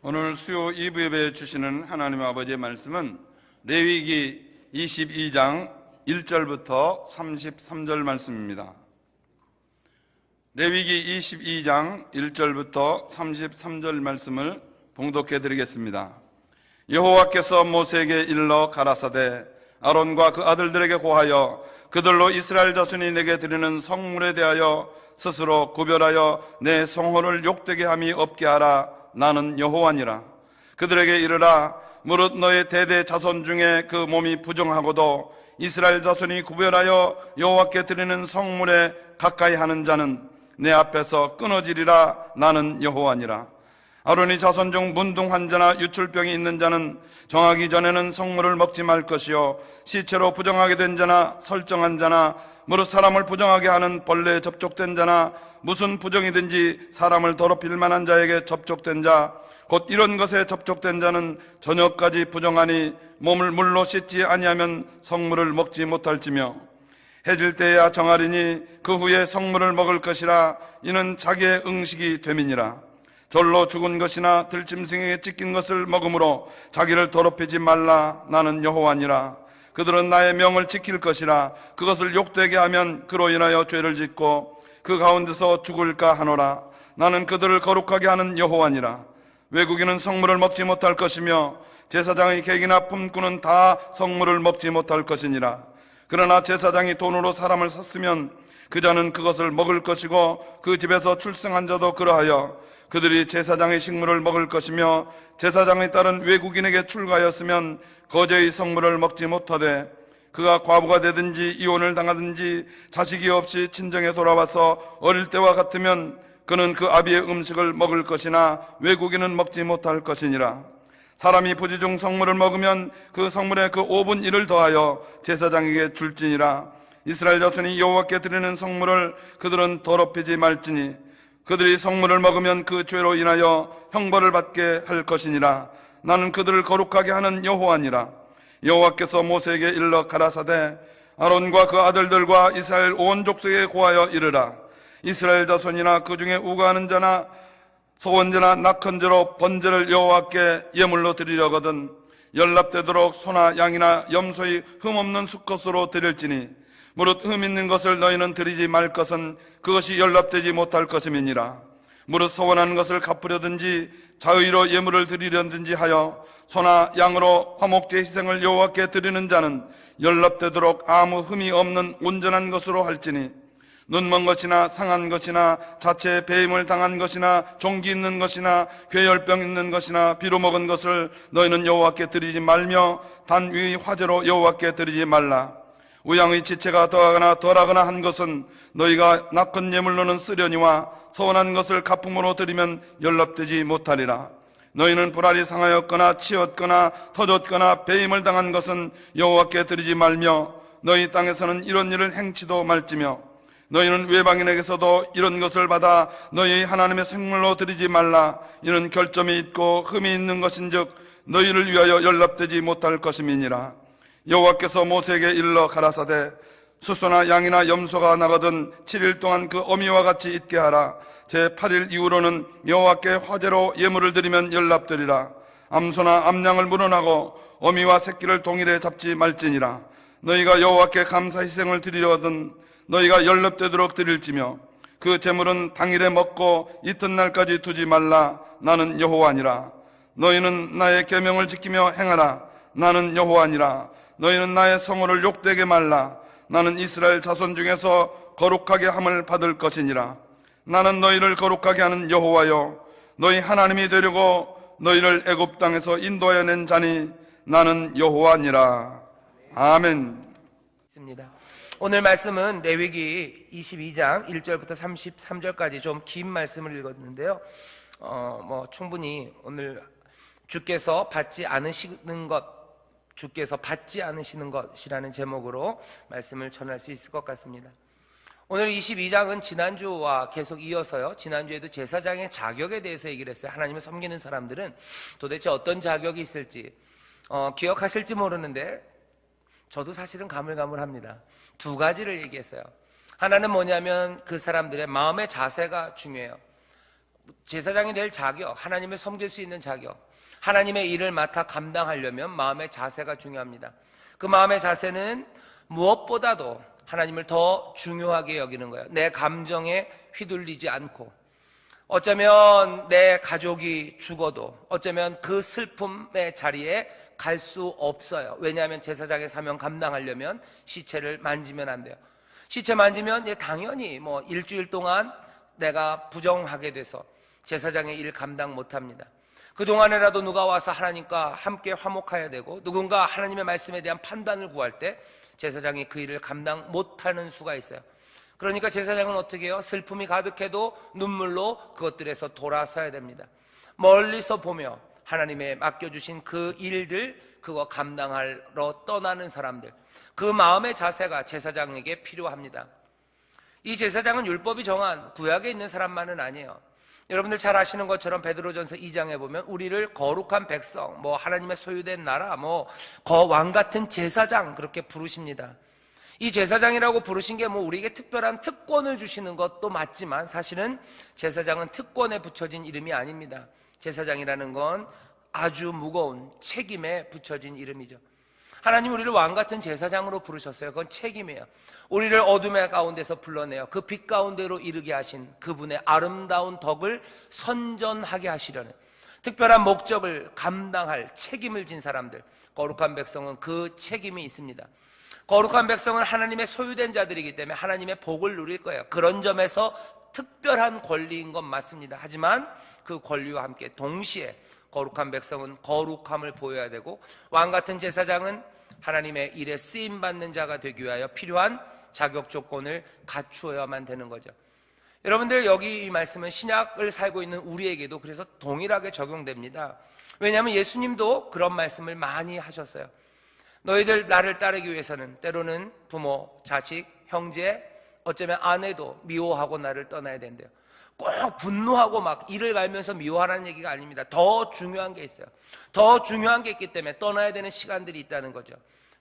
오늘 수요 2부 예배에 주시는 하나님 아버지의 말씀은 레위기 22장 1절부터 33절 말씀입니다. 레위기 22장 1절부터 33절 말씀을 봉독해 드리겠습니다. 여호와께서 모세에게 일러 가라사대 아론과 그 아들들에게 고하여 그들로 이스라엘 자손이 내게 드리는 성물에 대하여 스스로 구별하여 내 성호를 욕되게 함이 없게 하라. 나는 여호와니라. 그들에게 이르라. 무릇 너의 대대 자손 중에 그 몸이 부정하고도 이스라엘 자손이 구별하여 여호와께 드리는 성물에 가까이 하는 자는 내 앞에서 끊어지리라. 나는 여호와니라. 아론이 자손 중 문둥한 자나 유출병이 있는 자는 정하기 전에는 성물을 먹지 말 것이요 시체로 부정하게 된 자나 설정한 자나 무릇 사람을 부정하게 하는 벌레에 접촉된 자나 무슨 부정이든지 사람을 더럽힐 만한 자에게 접촉된 자 곧 이런 것에 접촉된 자는 저녁까지 부정하니 몸을 물로 씻지 아니하면 성물을 먹지 못할지며 해질 때야 정하리니 그 후에 성물을 먹을 것이라. 이는 자기의 응식이 됨이니라. 절로 죽은 것이나 들짐승에게 찢긴 것을 먹음으로 자기를 더럽히지 말라. 나는 여호와니라. 그들은 나의 명을 지킬 것이라. 그것을 욕되게 하면 그로 인하여 죄를 짓고 그 가운데서 죽을까 하노라. 나는 그들을 거룩하게 하는 여호와니라. 외국인은 성물을 먹지 못할 것이며 제사장의 객이나 품꾼은 다 성물을 먹지 못할 것이니라. 그러나 제사장이 돈으로 사람을 샀으면 그 자는 그것을 먹을 것이고 그 집에서 출생한 자도 그러하여 그들이 제사장의 식물을 먹을 것이며 제사장의 딸은 외국인에게 출가하였으면 거제의 성물을 먹지 못하되 그가 과부가 되든지 이혼을 당하든지 자식이 없이 친정에 돌아와서 어릴 때와 같으면 그는 그 아비의 음식을 먹을 것이나 외국인은 먹지 못할 것이니라. 사람이 부지중 성물을 먹으면 그 성물에 그 5분 1을 더하여 제사장에게 줄지니라. 이스라엘 자손이 여호와께 드리는 성물을 그들은 더럽히지 말지니 그들이 성물을 먹으면 그 죄로 인하여 형벌을 받게 할 것이니라. 나는 그들을 거룩하게 하는 여호와니라. 여호와께서 모세에게 일러 가라사대 아론과 그 아들들과 이스라엘 온 족속에 고하여 이르라. 이스라엘 자손이나 그 중에 우가하는 자나 소원제나 낙헌제로 번제를 여호와께 예물로 드리려거든 연납되도록 소나 양이나 염소의 흠없는 수컷으로 드릴지니 무릇 흠 있는 것을 너희는 드리지 말 것은 그것이 연납되지 못할 것임이니라. 무릇 소원한 것을 갚으려든지 자의로 예물을 드리려든지 하여 소나 양으로 화목제 희생을 여호와께 드리는 자는 연납되도록 아무 흠이 없는 온전한 것으로 할지니 눈먼 것이나 상한 것이나 자체 배임을 당한 것이나 종기 있는 것이나 괴혈병 있는 것이나 비로 먹은 것을 너희는 여호와께 드리지 말며 단 위 화제로 여호와께 드리지 말라. 우양의 지체가 더하거나 덜하거나 한 것은 너희가 낚은 예물로는 쓰려니와 서원한 것을 가품으로 드리면 연납되지 못하리라. 너희는 불알이 상하였거나 치었거나 터졌거나 배임을 당한 것은 여호와께 드리지 말며 너희 땅에서는 이런 일을 행치도 말지며 너희는 외방인에게서도 이런 것을 받아 너희 하나님의 생물로 드리지 말라. 이는 결점이 있고 흠이 있는 것인즉 너희를 위하여 연납되지 못할 것임이니라. 여호와께서 모세에게 일러 가라사대 수소나 양이나 염소가 나거든 7일 동안 그 어미와 같이 있게 하라. 제8일 이후로는 여호와께 화제로 예물을 드리면 연납되리라. 암소나 암양을 물어나고 어미와 새끼를 동일에 잡지 말지니라. 너희가 여호와께 감사 희생을 드리려거든 너희가 연납되도록 드릴지며 그 제물은 당일에 먹고 이튿날까지 두지 말라. 나는 여호와니라. 너희는 나의 계명을 지키며 행하라. 나는 여호와니라. 너희는 나의 성호를 욕되게 말라. 나는 이스라엘 자손 중에서 거룩하게 함을 받을 것이니라. 나는 너희를 거룩하게 하는 여호와여 너희 하나님이 되려고 너희를 애굽 땅에서 인도하여 낸 자니 나는 여호와니라. 아멘. 오늘 말씀은 레위기 22장 1절부터 33절까지 좀 긴 말씀을 읽었는데요. 충분히 오늘 주께서 받지 않으시는 것이라는 제목으로 말씀을 전할 수 있을 것 같습니다. 오늘 22장은 지난주와 계속 이어서요. 지난주에도 제사장의 자격에 대해서 얘기를 했어요. 하나님을 섬기는 사람들은 도대체 어떤 자격이 있을지 기억하실지 모르는데 저도 사실은 가물가물합니다. 두 가지를 얘기했어요. 하나는 뭐냐면 그 사람들의 마음의 자세가 중요해요. 제사장이 될 자격, 하나님을 섬길 수 있는 자격, 하나님의 일을 맡아 감당하려면 마음의 자세가 중요합니다. 그 마음의 자세는 무엇보다도 하나님을 더 중요하게 여기는 거예요. 내 감정에 휘둘리지 않고, 어쩌면 내 가족이 죽어도 어쩌면 그 슬픔의 자리에 갈 수 없어요. 왜냐하면 제사장의 사명 감당하려면 시체를 만지면 안 돼요. 시체 만지면 당연히 일주일 동안 내가 부정하게 돼서 제사장의 일 감당 못합니다. 그동안에라도 누가 와서 하나님과 함께 화목해야 되고, 누군가 하나님의 말씀에 대한 판단을 구할 때 제사장이 그 일을 감당 못하는 수가 있어요. 그러니까 제사장은 어떻게 해요? 슬픔이 가득해도 눈물로 그것들에서 돌아서야 됩니다. 멀리서 보며 하나님의 맡겨주신 그 일들, 그거 감당하러 떠나는 사람들, 그 마음의 자세가 제사장에게 필요합니다. 이 제사장은 율법이 정한 구약에 있는 사람만은 아니에요. 여러분들 잘 아시는 것처럼 베드로전서 2장에 보면 우리를 거룩한 백성, 하나님의 소유된 나라, 왕 같은 제사장 그렇게 부르십니다. 이 제사장이라고 부르신 게 우리에게 특별한 특권을 주시는 것도 맞지만, 사실은 제사장은 특권에 붙여진 이름이 아닙니다. 제사장이라는 건 아주 무거운 책임에 붙여진 이름이죠. 하나님 우리를 왕 같은 제사장으로 부르셨어요. 그건 책임이에요. 우리를 어둠의 가운데서 불러내어 그 빛 가운데로 이르게 하신 그분의 아름다운 덕을 선전하게 하시려는 특별한 목적을 감당할 책임을 진 사람들, 거룩한 백성은 그 책임이 있습니다. 거룩한 백성은 하나님의 소유된 자들이기 때문에 하나님의 복을 누릴 거예요. 그런 점에서 특별한 권리인 건 맞습니다. 하지만 그 권리와 함께 동시에 거룩한 백성은 거룩함을 보여야 되고, 왕 같은 제사장은 하나님의 일에 쓰임받는 자가 되기 위하여 필요한 자격 조건을 갖추어야만 되는 거죠. 여러분들, 여기 이 말씀은 신약을 살고 있는 우리에게도 그래서 동일하게 적용됩니다. 왜냐하면 예수님도 그런 말씀을 많이 하셨어요. 너희들 나를 따르기 위해서는 때로는 부모, 자식, 형제, 어쩌면 아내도 미워하고 나를 떠나야 된대요. 꼭 분노하고 막 이를 갈면서 미워하라는 얘기가 아닙니다. 더 중요한 게 있어요. 더 중요한 게 있기 때문에 떠나야 되는 시간들이 있다는 거죠.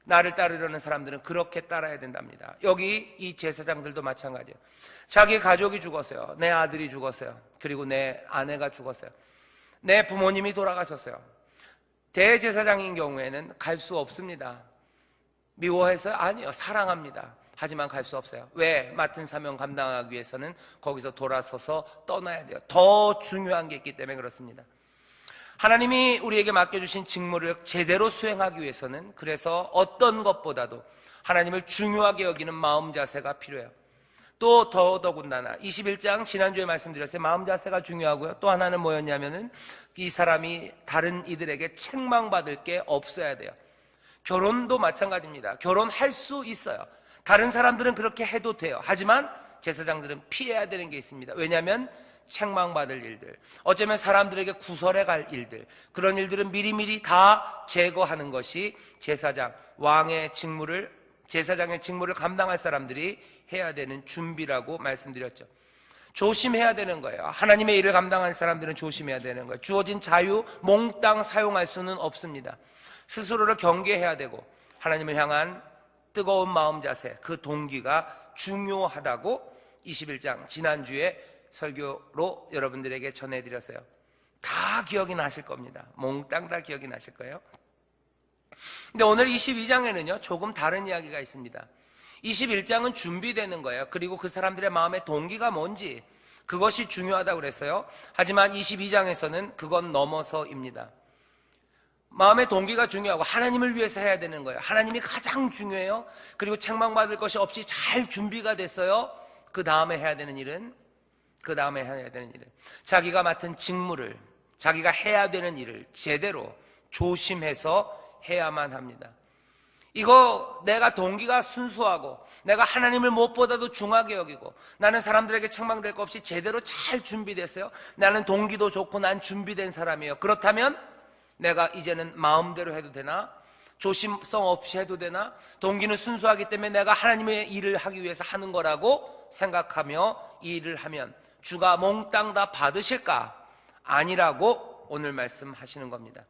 나를 따르려는 사람들은 그렇게 따라야 된답니다. 여기 이 제사장들도 마찬가지예요. 자기 가족이 죽었어요. 내 아들이 죽었어요. 그리고 내 아내가 죽었어요. 내 부모님이 돌아가셨어요. 대제사장인 경우에는 갈 수 없습니다. 미워해서요? 아니요, 사랑합니다. 하지만 갈 수 없어요. 왜? 맡은 사명 감당하기 위해서는 거기서 돌아서서 떠나야 돼요. 더 중요한 게 있기 때문에 그렇습니다. 하나님이 우리에게 맡겨주신 직무를 제대로 수행하기 위해서는 그래서 어떤 것보다도 하나님을 중요하게 여기는 마음 자세가 필요해요. 또 더더군다나 21장 지난주에 말씀드렸어요. 마음 자세가 중요하고요. 또 하나는 뭐였냐면은 이 사람이 다른 이들에게 책망받을 게 없어야 돼요. 결혼도 마찬가지입니다. 결혼할 수 있어요. 다른 사람들은 그렇게 해도 돼요. 하지만 제사장들은 피해야 되는 게 있습니다. 왜냐하면 책망받을 일들, 어쩌면 사람들에게 구설해 갈 일들, 그런 일들은 미리미리 다 제거하는 것이 제사장, 왕의 직무를, 제사장의 직무를 감당할 사람들이 해야 되는 준비라고 말씀드렸죠. 조심해야 되는 거예요. 하나님의 일을 감당할 사람들은 조심해야 되는 거예요. 주어진 자유 몽땅 사용할 수는 없습니다. 스스로를 경계해야 되고, 하나님을 향한 뜨거운 마음 자세, 그 동기가 중요하다고 21장 지난주에 설교로 여러분들에게 전해드렸어요. 다 기억이 나실 겁니다. 몽땅 다 기억이 나실 거예요. 근데 오늘 22장에는요 조금 다른 이야기가 있습니다. 21장은 준비되는 거예요. 그리고 그 사람들의 마음의 동기가 뭔지, 그것이 중요하다고 그랬어요. 하지만 22장에서는 그건 넘어서입니다. 마음의 동기가 중요하고 일을 위해서 해야 되는 거예요. 하나님이 가장 중요해요. 그리고 책망받을 것이 없이 잘 준비가 됐어요. 그 다음에 해야 되는 일은 자기가 맡은 직무를, 자기가 해야 되는 일을 제대로 조심해서 해야만 합니다. 이거 내가 동기가 순수하고 내가 하나님을 무엇보다도 중하게 여기고 나는 사람들에게 책망될 것 없이 제대로 잘 준비됐어요. 나는 동기도 좋고 난 준비된 사람이에요. 그렇다면 내가 이제는 마음대로 해도 되나? 조심성 없이 해도 되나? 동기는 순수하기 때문에 내가 하나님의 일을 하기 위해서 하는 거라고 생각하며 이 일을 하면 주가 몽땅 다 받으실까? 아니라고 오늘 말씀하시는 겁니다.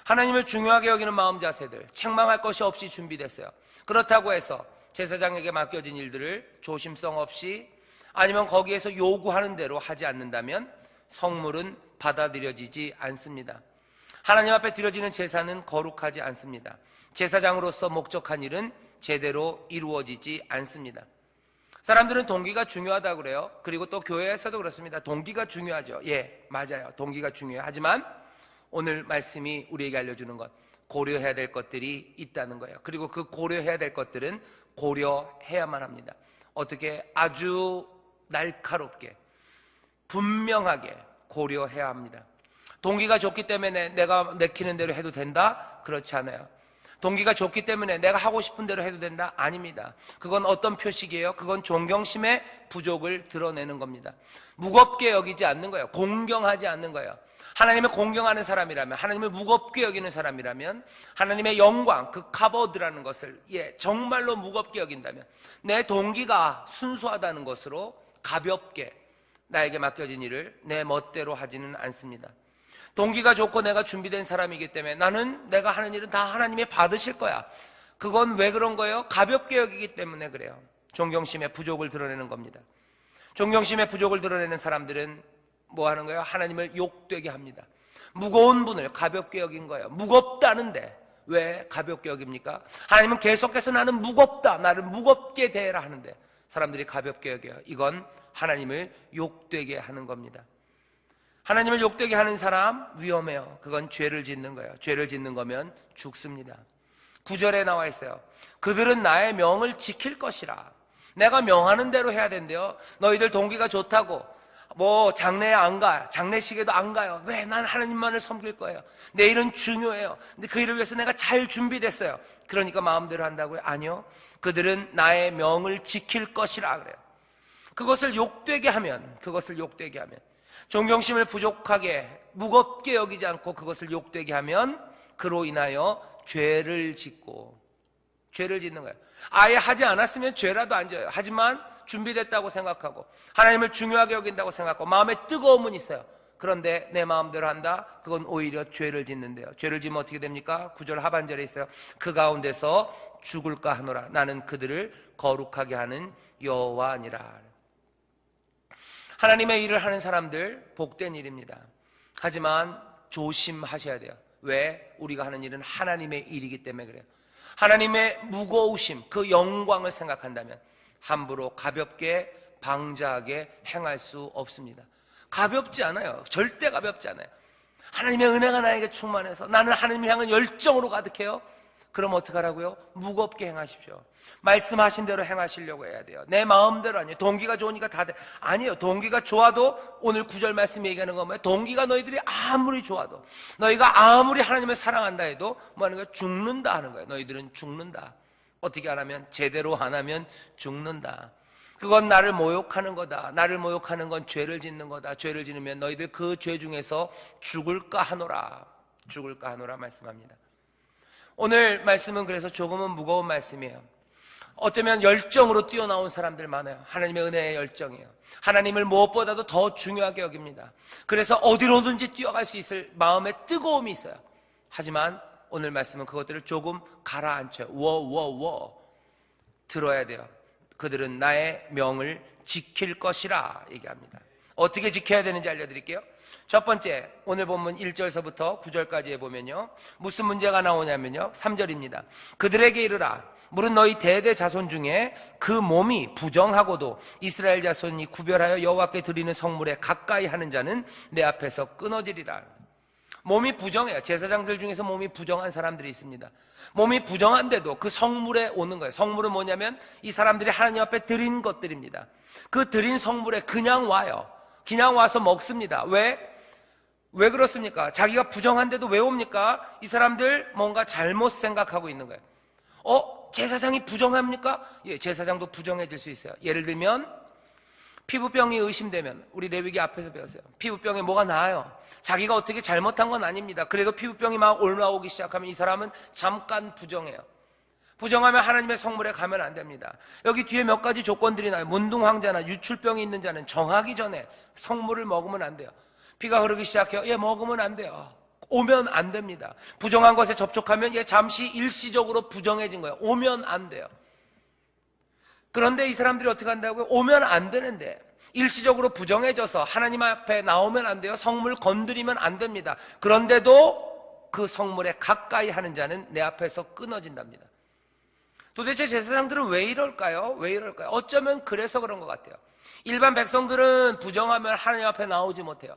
하나님을 중요하게 여기는 마음 자세들, 책망할 것이 없이 준비됐어요. 그렇다고 해서 제사장에게 맡겨진 일들을 조심성 없이, 아니면 거기에서 요구하는 대로 하지 않는다면 성물은 받아들여지지 않습니다. 하나님 앞에 드려지는 제사는 거룩하지 않습니다. 제사장으로서 목적한 일은 제대로 이루어지지 않습니다. 사람들은 동기가 중요하다고 그래요. 그리고 또 교회에서도 그렇습니다. 동기가 중요하죠. 예, 맞아요. 동기가 중요해요. 하지만 오늘 말씀이 우리에게 알려주는 것, 고려해야 될 것들이 있다는 거예요. 그리고 그 고려해야 될 것들은 고려해야만 합니다. 어떻게? 아주 날카롭게, 분명하게 고려해야 합니다. 동기가 좋기 때문에 내가 내키는 대로 해도 된다? 그렇지 않아요. 동기가 좋기 때문에 내가 하고 싶은 대로 해도 된다? 아닙니다. 그건 어떤 표식이에요? 그건 존경심의 부족을 드러내는 겁니다. 무겁게 여기지 않는 거예요. 공경하지 않는 거예요. 하나님을 공경하는 사람이라면, 하나님을 무겁게 여기는 사람이라면, 하나님의 영광, 그 카보드라는 것을 정말로 무겁게 여긴다면, 내 동기가 순수하다는 것으로 가볍게 나에게 맡겨진 일을 내 멋대로 하지는 않습니다. 동기가 좋고 내가 준비된 사람이기 때문에 나는 내가 하는 일은 다 하나님이 받으실 거야. 그건 왜 그런 거예요? 가볍게 여기기 때문에 그래요. 존경심의 부족을 드러내는 겁니다. 존경심의 부족을 드러내는 사람들은 뭐 하는 거예요? 하나님을 욕되게 합니다. 무거운 분을 가볍게 여긴 거예요. 무겁다는데 왜 가볍게 여깁니까? 하나님은 계속해서 나는 무겁다, 나를 무겁게 대해라 하는데 사람들이 가볍게 여겨요. 이건 하나님을 욕되게 하는 겁니다. 하나님을 욕되게 하는 사람 위험해요. 그건 죄를 짓는 거예요. 죄를 짓는 거면 죽습니다. 9절에 나와 있어요. 그들은 나의 명을 지킬 것이라. 내가 명하는 대로 해야 된대요. 너희들 동기가 좋다고 뭐 장례에 안 가, 장례식에도 안 가요. 왜? 난 하나님만을 섬길 거예요. 내 일은 중요해요. 근데 그 일을 위해서 내가 잘 준비됐어요. 그러니까 마음대로 한다고요? 아니요. 그들은 나의 명을 지킬 것이라 그래요. 그것을 욕되게 하면, 존경심을 부족하게 무겁게 여기지 않고 그것을 욕되게 하면 그로 인하여 죄를 짓는 거예요. 아예 하지 않았으면 죄라도 안 져요. 하지만 준비됐다고 생각하고 하나님을 중요하게 여긴다고 생각하고 마음에 뜨거움은 있어요. 그런데 내 마음대로 한다? 그건 오히려 죄를 짓는데요. 죄를 지면 어떻게 됩니까? 9절 하반절에 있어요. 그 가운데서 죽을까 하노라. 나는 그들을 거룩하게 하는 여호와니라. 하나님의 일을 하는 사람들 복된 일입니다. 하지만 조심하셔야 돼요. 왜? 우리가 하는 일은 하나님의 일이기 때문에 그래요. 하나님의 무거우심, 그 영광을 생각한다면 함부로 가볍게 방자하게 행할 수 없습니다. 가볍지 않아요. 절대 가볍지 않아요. 하나님의 은혜가 나에게 충만해서 나는 하나님을 향한 열정으로 가득해요. 그럼 어떡하라고요? 무겁게 행하십시오. 말씀하신 대로 행하시려고 해야 돼요. 내 마음대로 아니에요. 동기가 좋으니까 다 돼. 아니에요. 동기가 좋아도 오늘 9절 말씀이 얘기하는 건 뭐예요? 동기가 너희들이 아무리 좋아도, 너희가 아무리 하나님을 사랑한다 해도 뭐 하는 거예요? 죽는다 하는 거예요. 너희들은 죽는다. 어떻게 안 하면? 제대로 안 하면 죽는다. 그건 나를 모욕하는 거다. 나를 모욕하는 건 죄를 짓는 거다. 죄를 지으면 너희들 그 죄 중에서 죽을까 하노라. 말씀합니다. 오늘 말씀은 그래서 조금은 무거운 말씀이에요. 어쩌면 열정으로 뛰어나온 사람들 많아요. 하나님의 은혜의 열정이에요. 하나님을 무엇보다도 더 중요하게 여깁니다. 그래서 어디로든지 뛰어갈 수 있을 마음의 뜨거움이 있어요. 하지만 오늘 말씀은 그것들을 조금 가라앉혀요. 들어야 돼요. 그들은 나의 명을 지킬 것이라 얘기합니다. 어떻게 지켜야 되는지 알려드릴게요. 첫 번째, 오늘 본문 1절서부터 9절까지에 보면요, 무슨 문제가 나오냐면요, 3절입니다. 그들에게 이르라. 물은 너희 대대 자손 중에 그 몸이 부정하고도 이스라엘 자손이 구별하여 여호와께 드리는 성물에 가까이 하는 자는 내 앞에서 끊어지리라. 몸이 부정해요. 제사장들 중에서 몸이 부정한 사람들이 있습니다. 몸이 부정한데도 그 성물에 오는 거예요. 성물은 뭐냐면 이 사람들이 하나님 앞에 드린 것들입니다. 그 드린 성물에 그냥 와요. 그냥 와서 먹습니다. 왜 그렇습니까? 자기가 부정한데도 왜 옵니까? 이 사람들 뭔가 잘못 생각하고 있는 거예요. 제사장이 부정합니까? 예, 제사장도 부정해질 수 있어요. 예를 들면 피부병이 의심되면, 우리 레위기 앞에서 배웠어요. 피부병에 뭐가 나아요. 자기가 어떻게 잘못한 건 아닙니다. 그래도 피부병이 막 올라오기 시작하면 이 사람은 잠깐 부정해요. 부정하면 하나님의 성물에 가면 안 됩니다. 여기 뒤에 몇 가지 조건들이 나요. 문둥황자나 유출병이 있는 자는 정하기 전에 성물을 먹으면 안 돼요. 피가 흐르기 시작해요. 예, 먹으면 안 돼요. 오면 안 됩니다. 부정한 것에 접촉하면 잠시 일시적으로 부정해진 거예요. 오면 안 돼요. 그런데 이 사람들이 어떻게 한다고요? 오면 안 되는데 일시적으로 부정해져서 하나님 앞에 나오면 안 돼요. 성물 건드리면 안 됩니다. 그런데도 그 성물에 가까이 하는 자는 내 앞에서 끊어진답니다. 도대체 제사장들은 왜 이럴까요? 왜 이럴까요? 어쩌면 그래서 그런 것 같아요. 일반 백성들은 부정하면 하나님 앞에 나오지 못해요.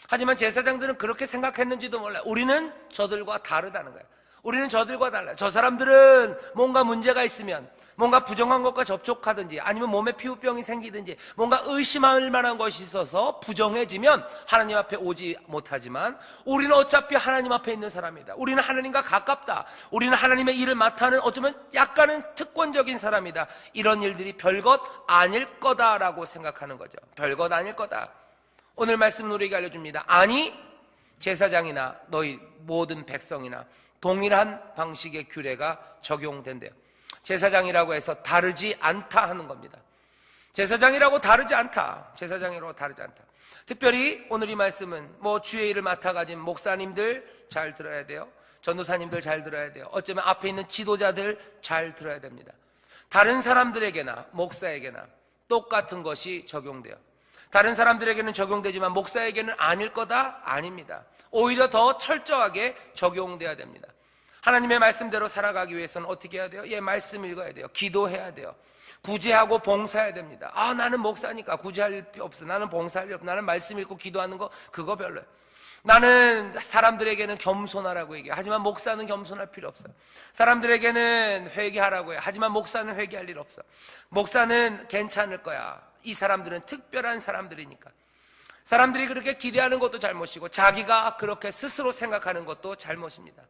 하지만 제사장들은 그렇게 생각했는지도 몰라요. 우리는 저들과 다르다는 거예요. 우리는 저들과 달라요. 저 사람들은 뭔가 문제가 있으면, 뭔가 부정한 것과 접촉하든지, 아니면 몸에 피부병이 생기든지, 뭔가 의심할 만한 것이 있어서 부정해지면 하나님 앞에 오지 못하지만, 우리는 어차피 하나님 앞에 있는 사람이다. 우리는 하나님과 가깝다. 우리는 하나님의 일을 맡아하는 어쩌면 약간은 특권적인 사람이다. 이런 일들이 별것 아닐 거다라고 생각하는 거죠. 별것 아닐 거다. 오늘 말씀은 우리에게 알려줍니다. 아니, 제사장이나 너희 모든 백성이나 동일한 방식의 규례가 적용된대요. 제사장이라고 해서 다르지 않다 하는 겁니다. 제사장이라고 다르지 않다. 제사장이라고 다르지 않다. 특별히 오늘 이 말씀은 주의 일을 맡아가진 목사님들 잘 들어야 돼요. 전도사님들 잘 들어야 돼요. 어쩌면 앞에 있는 지도자들 잘 들어야 됩니다. 다른 사람들에게나 목사에게나 똑같은 것이 적용돼요. 다른 사람들에게는 적용되지만 목사에게는 아닐 거다? 아닙니다. 오히려 더 철저하게 적용돼야 됩니다. 하나님의 말씀대로 살아가기 위해서는 어떻게 해야 돼요? 말씀 읽어야 돼요. 기도해야 돼요. 구제하고 봉사해야 됩니다. 나는 목사니까 구제할 필요 없어. 나는 봉사할 필요 없어. 나는 말씀 읽고 기도하는 거 그거 별로예요. 나는 사람들에게는 겸손하라고 얘기해요. 하지만 목사는 겸손할 필요 없어요. 사람들에게는 회개하라고 해요. 하지만 목사는 회개할 일 없어. 목사는 괜찮을 거야. 이 사람들은 특별한 사람들이니까. 사람들이 그렇게 기대하는 것도 잘못이고 자기가 그렇게 스스로 생각하는 것도 잘못입니다.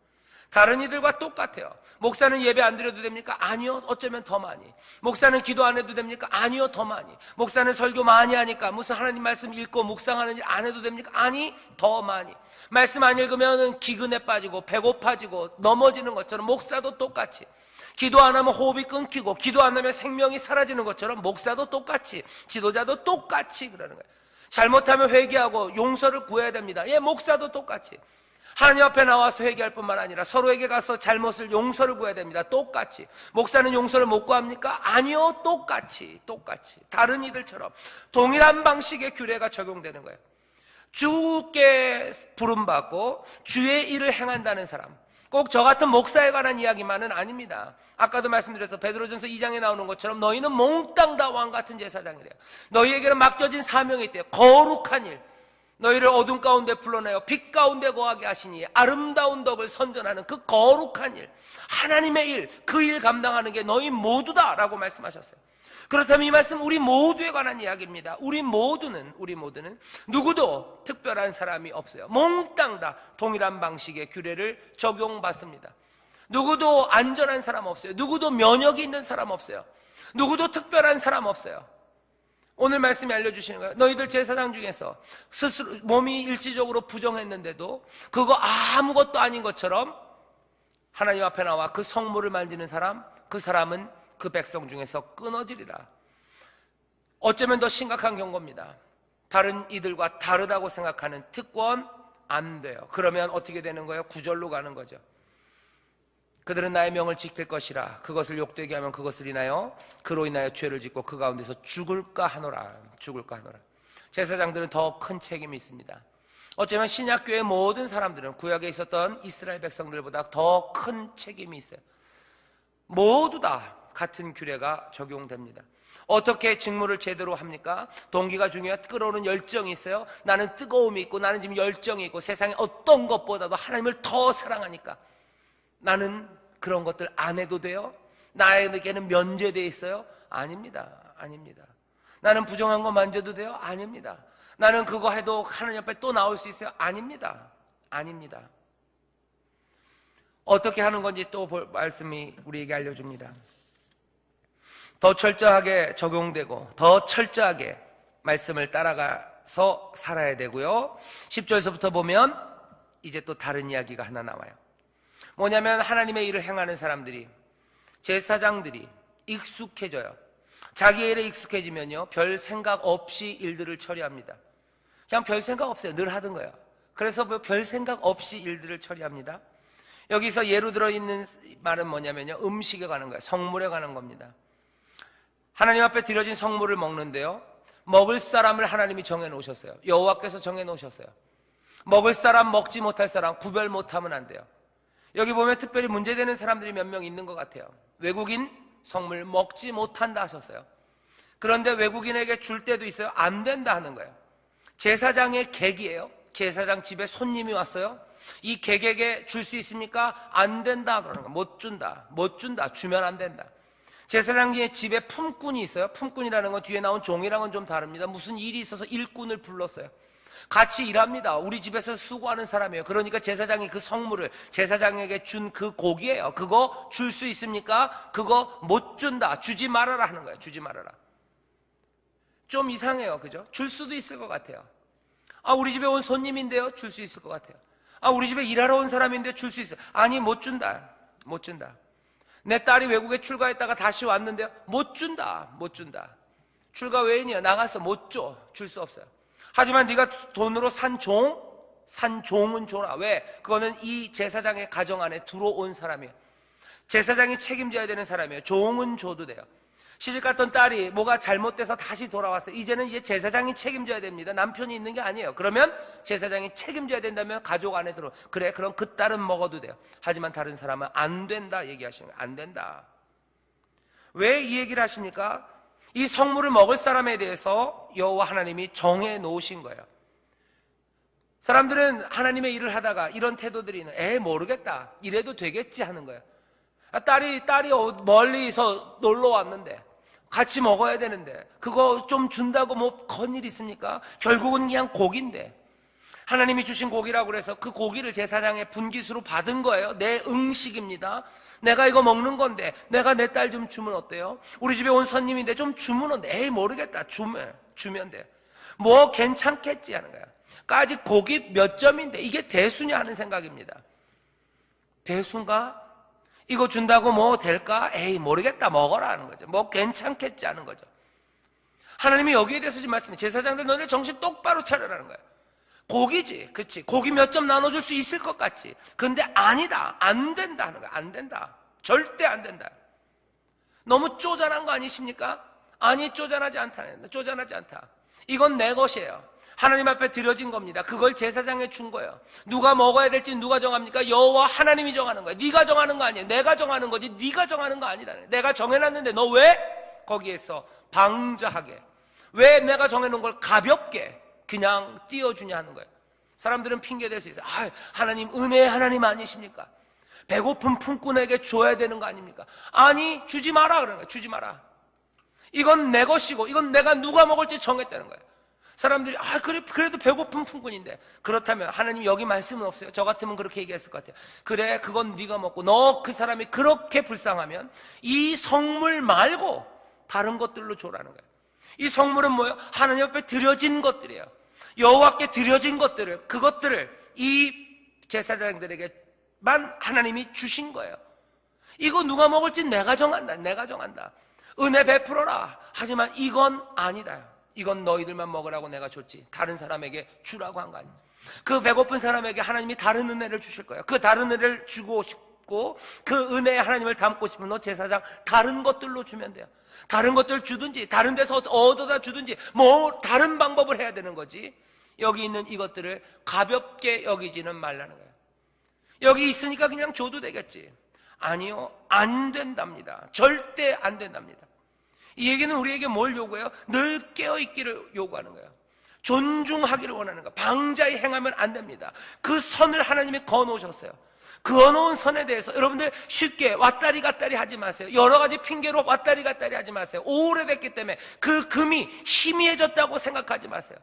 다른 이들과 똑같아요. 목사는 예배 안 드려도 됩니까? 아니요. 어쩌면 더 많이. 목사는 기도 안 해도 됩니까? 아니요. 더 많이. 목사는 설교 많이 하니까 무슨 하나님 말씀 읽고 묵상하는 일 안 해도 됩니까? 아니, 더 많이. 말씀 안 읽으면 기근에 빠지고 배고파지고 넘어지는 것처럼 목사도 똑같이. 기도 안 하면 호흡이 끊기고 기도 안 하면 생명이 사라지는 것처럼 목사도 똑같이, 지도자도 똑같이 그러는 거예요. 잘못하면 회개하고 용서를 구해야 됩니다. 목사도 똑같이. 하나님 앞에 나와서 회개할 뿐만 아니라 서로에게 가서 잘못을 용서를 구해야 됩니다. 똑같이. 목사는 용서를 못 구합니까? 아니요. 똑같이. 다른 이들처럼 동일한 방식의 규례가 적용되는 거예요. 주께 부름받고 주의 일을 행한다는 사람, 꼭 저 같은 목사에 관한 이야기만은 아닙니다. 아까도 말씀드렸어. 베드로전서 2장에 나오는 것처럼 너희는 몽땅 다 왕같은 제사장이래요. 너희에게는 맡겨진 사명이 있대요. 거룩한 일. 너희를 어둠 가운데 불러내어 빛 가운데 거하게 하시니 아름다운 덕을 선전하는 그 거룩한 일, 하나님의 일, 그 일 감당하는 게 너희 모두다 라고 말씀하셨어요. 그렇다면 이 말씀 우리 모두에 관한 이야기입니다. 우리 모두는 누구도 특별한 사람이 없어요. 몽땅 다 동일한 방식의 규례를 적용받습니다. 누구도 안전한 사람 없어요. 누구도 면역이 있는 사람 없어요. 누구도 특별한 사람 없어요. 오늘 말씀이 알려주시는 거예요. 너희들 제사장 중에서 스스로 몸이 일시적으로 부정했는데도 그거 아무것도 아닌 것처럼 하나님 앞에 나와 그 성물을 만지는 사람, 그 사람은 그 백성 중에서 끊어지리라. 어쩌면 더 심각한 경고입니다. 다른 이들과 다르다고 생각하는 특권 안 돼요. 그러면 어떻게 되는 거예요? 구절로 가는 거죠. 그들은 나의 명을 지킬 것이라. 그것을 욕되게 하면 그것을 인하여 그로 인하여 죄를 짓고 그 가운데서 죽을까 하노라. 제사장들은 더 큰 책임이 있습니다. 어쩌면 신약교회의 모든 사람들은 구약에 있었던 이스라엘 백성들보다 더 큰 책임이 있어요. 모두 다 같은 규례가 적용됩니다. 어떻게 직무를 제대로 합니까? 동기가 중요해요. 끓어오르는 열정이 있어요. 나는 뜨거움이 있고 나는 지금 열정이 있고 세상의 어떤 것보다도 하나님을 더 사랑하니까 나는 그런 것들 안 해도 돼요? 나에게는 면제되어 있어요? 아닙니다. 나는 부정한 거 만져도 돼요? 아닙니다. 나는 그거 해도 하나님 앞에 또 나올 수 있어요? 아닙니다. 어떻게 하는 건지 또 말씀이 우리에게 알려줍니다. 더 철저하게 적용되고 더 철저하게 말씀을 따라가서 살아야 되고요. 10절에서부터 보면 이제 또 다른 이야기가 하나 나와요. 뭐냐면 하나님의 일을 행하는 사람들이, 제사장들이 익숙해져요. 자기 일에 익숙해지면요, 별 생각 없이 일들을 처리합니다. 그냥 별 생각 없어요. 늘 하던 거예요. 그래서 별 생각 없이 일들을 처리합니다. 여기서 예로 들어있는 말은 뭐냐면요, 음식에 관한 거예요. 성물에 관한 겁니다. 하나님 앞에 드려진 성물을 먹는데요, 먹을 사람을 하나님이 정해놓으셨어요. 여호와께서 정해놓으셨어요. 먹을 사람, 먹지 못할 사람 구별 못하면 안 돼요. 여기 보면 특별히 문제되는 사람들이 몇 명 있는 것 같아요. 외국인 성물 먹지 못한다 하셨어요. 그런데 외국인에게 줄 때도 있어요. 안 된다 하는 거예요. 제사장의 객이에요. 제사장 집에 손님이 왔어요. 이 객에게 줄 수 있습니까? 안 된다 그러는 거예요. 못 준다. 못 준다. 주면 안 된다. 제사장의 집에 품꾼이 있어요. 품꾼이라는 건 뒤에 나온 종이랑은 좀 다릅니다. 무슨 일이 있어서 일꾼을 불렀어요. 같이 일합니다. 우리 집에서 수고하는 사람이에요. 그러니까 제사장이 그 성물을 제사장에게 준 그 고기예요. 그거 줄 수 있습니까? 그거 못 준다. 주지 말아라 하는 거예요. 주지 말아라. 좀 이상해요. 그죠? 줄 수도 있을 것 같아요. 아, 우리 집에 온 손님인데요. 줄 수 있을 것 같아요. 아, 우리 집에 일하러 온 사람인데 줄 수 있어요. 아니, 못 준다. 못 준다. 내 딸이 외국에 출가했다가 다시 왔는데요. 못 준다. 못 준다. 출가 외인이야. 나가서 못 줘. 줄 수 없어요. 하지만 네가 돈으로 산 종은 줘라. 왜? 그거는 이 제사장의 가정 안에 들어온 사람이에요. 제사장이 책임져야 되는 사람이에요. 종은 줘도 돼요. 시집갔던 딸이 뭐가 잘못돼서 다시 돌아왔어요. 이제는 이제 제사장이 책임져야 됩니다. 남편이 있는 게 아니에요. 그러면 제사장이 책임져야 된다면 가족 안에 들어. 그래, 그럼 그 딸은 먹어도 돼요. 하지만 다른 사람은 안 된다 얘기하시는 거예요. 안 된다. 왜 이 얘기를 하십니까? 이 성물을 먹을 사람에 대해서 여호와 하나님이 정해 놓으신 거예요. 사람들은 하나님의 일을 하다가 이런 태도들이 모르겠다. 이래도 되겠지 하는 거예요. 딸이 멀리서 놀러 왔는데 같이 먹어야 되는데 그거 좀 준다고 뭐 건일 있습니까? 결국은 그냥 고기인데 하나님이 주신 고기라고 그래서 그 고기를 제사장의 분깃으로 받은 거예요. 내 응식입니다. 내가 이거 먹는 건데 내가 내 딸 좀 주면 어때요? 우리 집에 온 손님인데 좀 주면 어때? 모르겠다. 주면 돼. 뭐 괜찮겠지 하는 거야. 까지 고기 몇 점인데 이게 대수냐 하는 생각입니다. 대수인가? 이거 준다고 뭐 될까? 모르겠다. 먹어라 하는 거죠. 뭐 괜찮겠지 하는 거죠. 하나님이 여기에 대해서 지금 말씀해. 제사장들 너네 정신 똑바로 차려라는 거예요. 고기지, 그치? 고기 몇 점 나눠줄 수 있을 것 같지? 근데 아니다. 안 된다 하는 거야. 안 된다. 절대 안 된다. 너무 쪼잔한 거 아니십니까? 아니, 쪼잔하지 않다. 쪼잔하지 않다. 이건 내 것이에요. 하나님 앞에 드려진 겁니다. 그걸 제사장에 준 거예요. 누가 먹어야 될지 누가 정합니까? 여호와 하나님이 정하는 거예요. 네가 정하는 거 아니에요. 내가 정하는 거지 네가 정하는 거 아니다. 내가 정해놨는데 너 왜 거기에서 방자하게, 왜 내가 정해놓은 걸 가볍게 그냥 띄워주냐 하는 거예요. 사람들은 핑계댈 수 있어요. 하나님 은혜의 하나님 아니십니까? 배고픈 품꾼에게 줘야 되는 거 아닙니까? 아니, 주지 마라 그러는 거예요. 주지 마라. 이건 내 것이고 이건 내가 누가 먹을지 정했다는 거예요. 사람들이 그래도 배고픈 품꾼인데, 그렇다면 하나님 여기 말씀은 없어요. 저 같으면 그렇게 얘기했을 것 같아요. 그래, 그건 네가 먹고 너 그 사람이 그렇게 불쌍하면 이 성물 말고 다른 것들로 줘라는 거예요. 이 성물은 뭐예요? 하나님 앞에 드려진 것들이에요. 여호와께 드려진 것들을, 그것들을 이 제사장들에게만 하나님이 주신 거예요. 이거 누가 먹을지 내가 정한다. 내가 정한다. 은혜 베풀어라. 하지만 이건 아니다. 이건 너희들만 먹으라고 내가 줬지 다른 사람에게 주라고 한 거 아니에요. 그 배고픈 사람에게 하나님이 다른 은혜를 주실 거예요. 그 다른 은혜를 주고 싶고 그 은혜에 하나님을 담고 싶으면 너 제사장 다른 것들로 주면 돼요. 다른 것들 주든지 다른 데서 얻어다 주든지 뭐 다른 방법을 해야 되는 거지, 여기 있는 이것들을 가볍게 여기지는 말라는 거예요. 여기 있으니까 그냥 줘도 되겠지. 아니요, 안 된답니다. 절대 안 된답니다. 이 얘기는 우리에게 뭘 요구해요? 늘 깨어있기를 요구하는 거예요. 존중하기를 원하는 거예요. 방자히 행하면 안 됩니다. 그 선을 하나님이 거놓으셨어요. 그어놓은 선에 대해서 여러분들 쉽게 왔다리 갔다리 하지 마세요. 여러 가지 핑계로 왔다리 갔다리 하지 마세요. 오래됐기 때문에 그 금이 희미해졌다고 생각하지 마세요.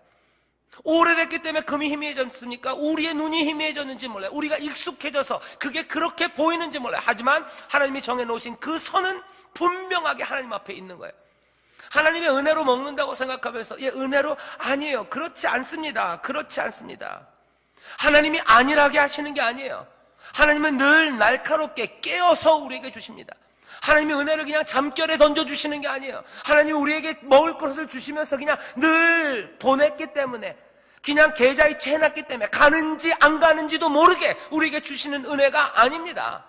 오래됐기 때문에 금이 희미해졌습니까? 우리의 눈이 희미해졌는지 몰라요. 우리가 익숙해져서 그게 그렇게 보이는지 몰라요. 하지만 하나님이 정해놓으신 그 선은 분명하게 하나님 앞에 있는 거예요. 하나님의 은혜로 먹는다고 생각하면서 은혜로 아니에요. 그렇지 않습니다. 그렇지 않습니다. 하나님이 안일하게 하시는 게 아니에요. 하나님은 늘 날카롭게 깨어서 우리에게 주십니다. 하나님의 은혜를 그냥 잠결에 던져주시는 게 아니에요. 하나님이 우리에게 먹을 것을 주시면서 그냥 늘 보냈기 때문에, 그냥 계좌에 채해놨기 때문에 가는지 안 가는지도 모르게 우리에게 주시는 은혜가 아닙니다.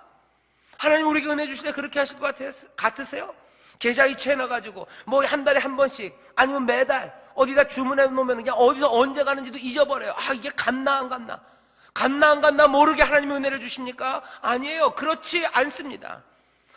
하나님 우리에게 은혜 주실 때 그렇게 하실 것 같으세요? 계좌에 채워놔가지고 뭐 한 달에 한 번씩 아니면 매달 어디다 주문해 놓으면 그냥 어디서 언제 가는지도 잊어버려요. 아, 이게 갔나 안 갔나? 갔나 안 갔나 모르게 하나님의 은혜를 주십니까? 아니에요. 그렇지 않습니다.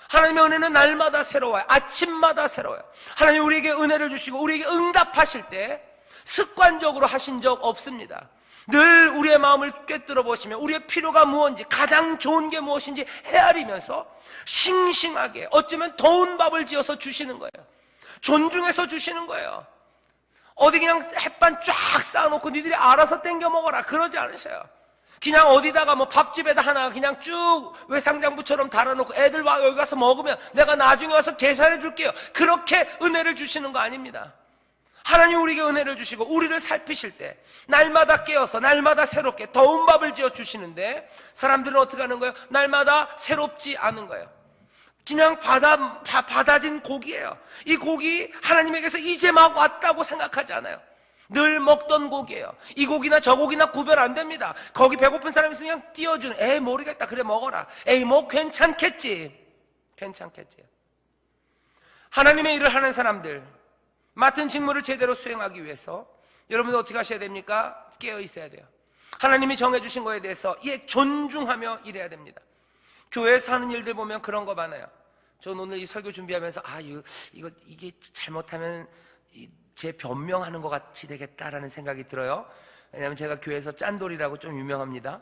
하나님의 은혜는 날마다 새로워요. 아침마다 새로워요. 하나님 우리에게 은혜를 주시고 우리에게 응답하실 때 습관적으로 하신 적 없습니다. 늘 우리의 마음을 꿰뚫어 보시면 우리의 필요가 무엇인지, 가장 좋은 게 무엇인지 헤아리면서 싱싱하게, 어쩌면 더운 밥을 지어서 주시는 거예요. 존중해서 주시는 거예요. 어디 그냥 햇반 쫙 쌓아놓고 니들이 알아서 땡겨 먹어라 그러지 않으셔요. 그냥 어디다가 뭐 밥집에다 하나 그냥 쭉 외상장부처럼 달아놓고 애들 와 여기 가서 먹으면 내가 나중에 와서 계산해 줄게요. 그렇게 은혜를 주시는 거 아닙니다. 하나님 우리에게 은혜를 주시고 우리를 살피실 때 날마다 깨어서 날마다 새롭게 더운 밥을 지어 주시는데, 사람들은 어떻게 하는 거예요? 날마다 새롭지 않은 거예요. 그냥 받아진 고기예요. 이 고기 하나님에게서 이제 막 왔다고 생각하지 않아요. 늘 먹던 고기예요. 이 고기나 저 고기나 구별 안 됩니다. 거기 배고픈 사람 있으면 그냥 띄워주는, 에이 모르겠다 그래 먹어라, 에이 뭐 괜찮겠지. 하나님의 일을 하는 사람들, 맡은 직무를 제대로 수행하기 위해서 여러분들 어떻게 하셔야 됩니까? 깨어 있어야 돼요. 하나님이 정해주신 거에 대해서 존중하며 일해야 됩니다. 교회에서 하는 일들 보면 그런 거 많아요. 전 오늘 이 설교 준비하면서 이게 잘못하면 제 변명하는 것 같이 되겠다라는 생각이 들어요. 왜냐하면 제가 교회에서 짠돌이라고 좀 유명합니다.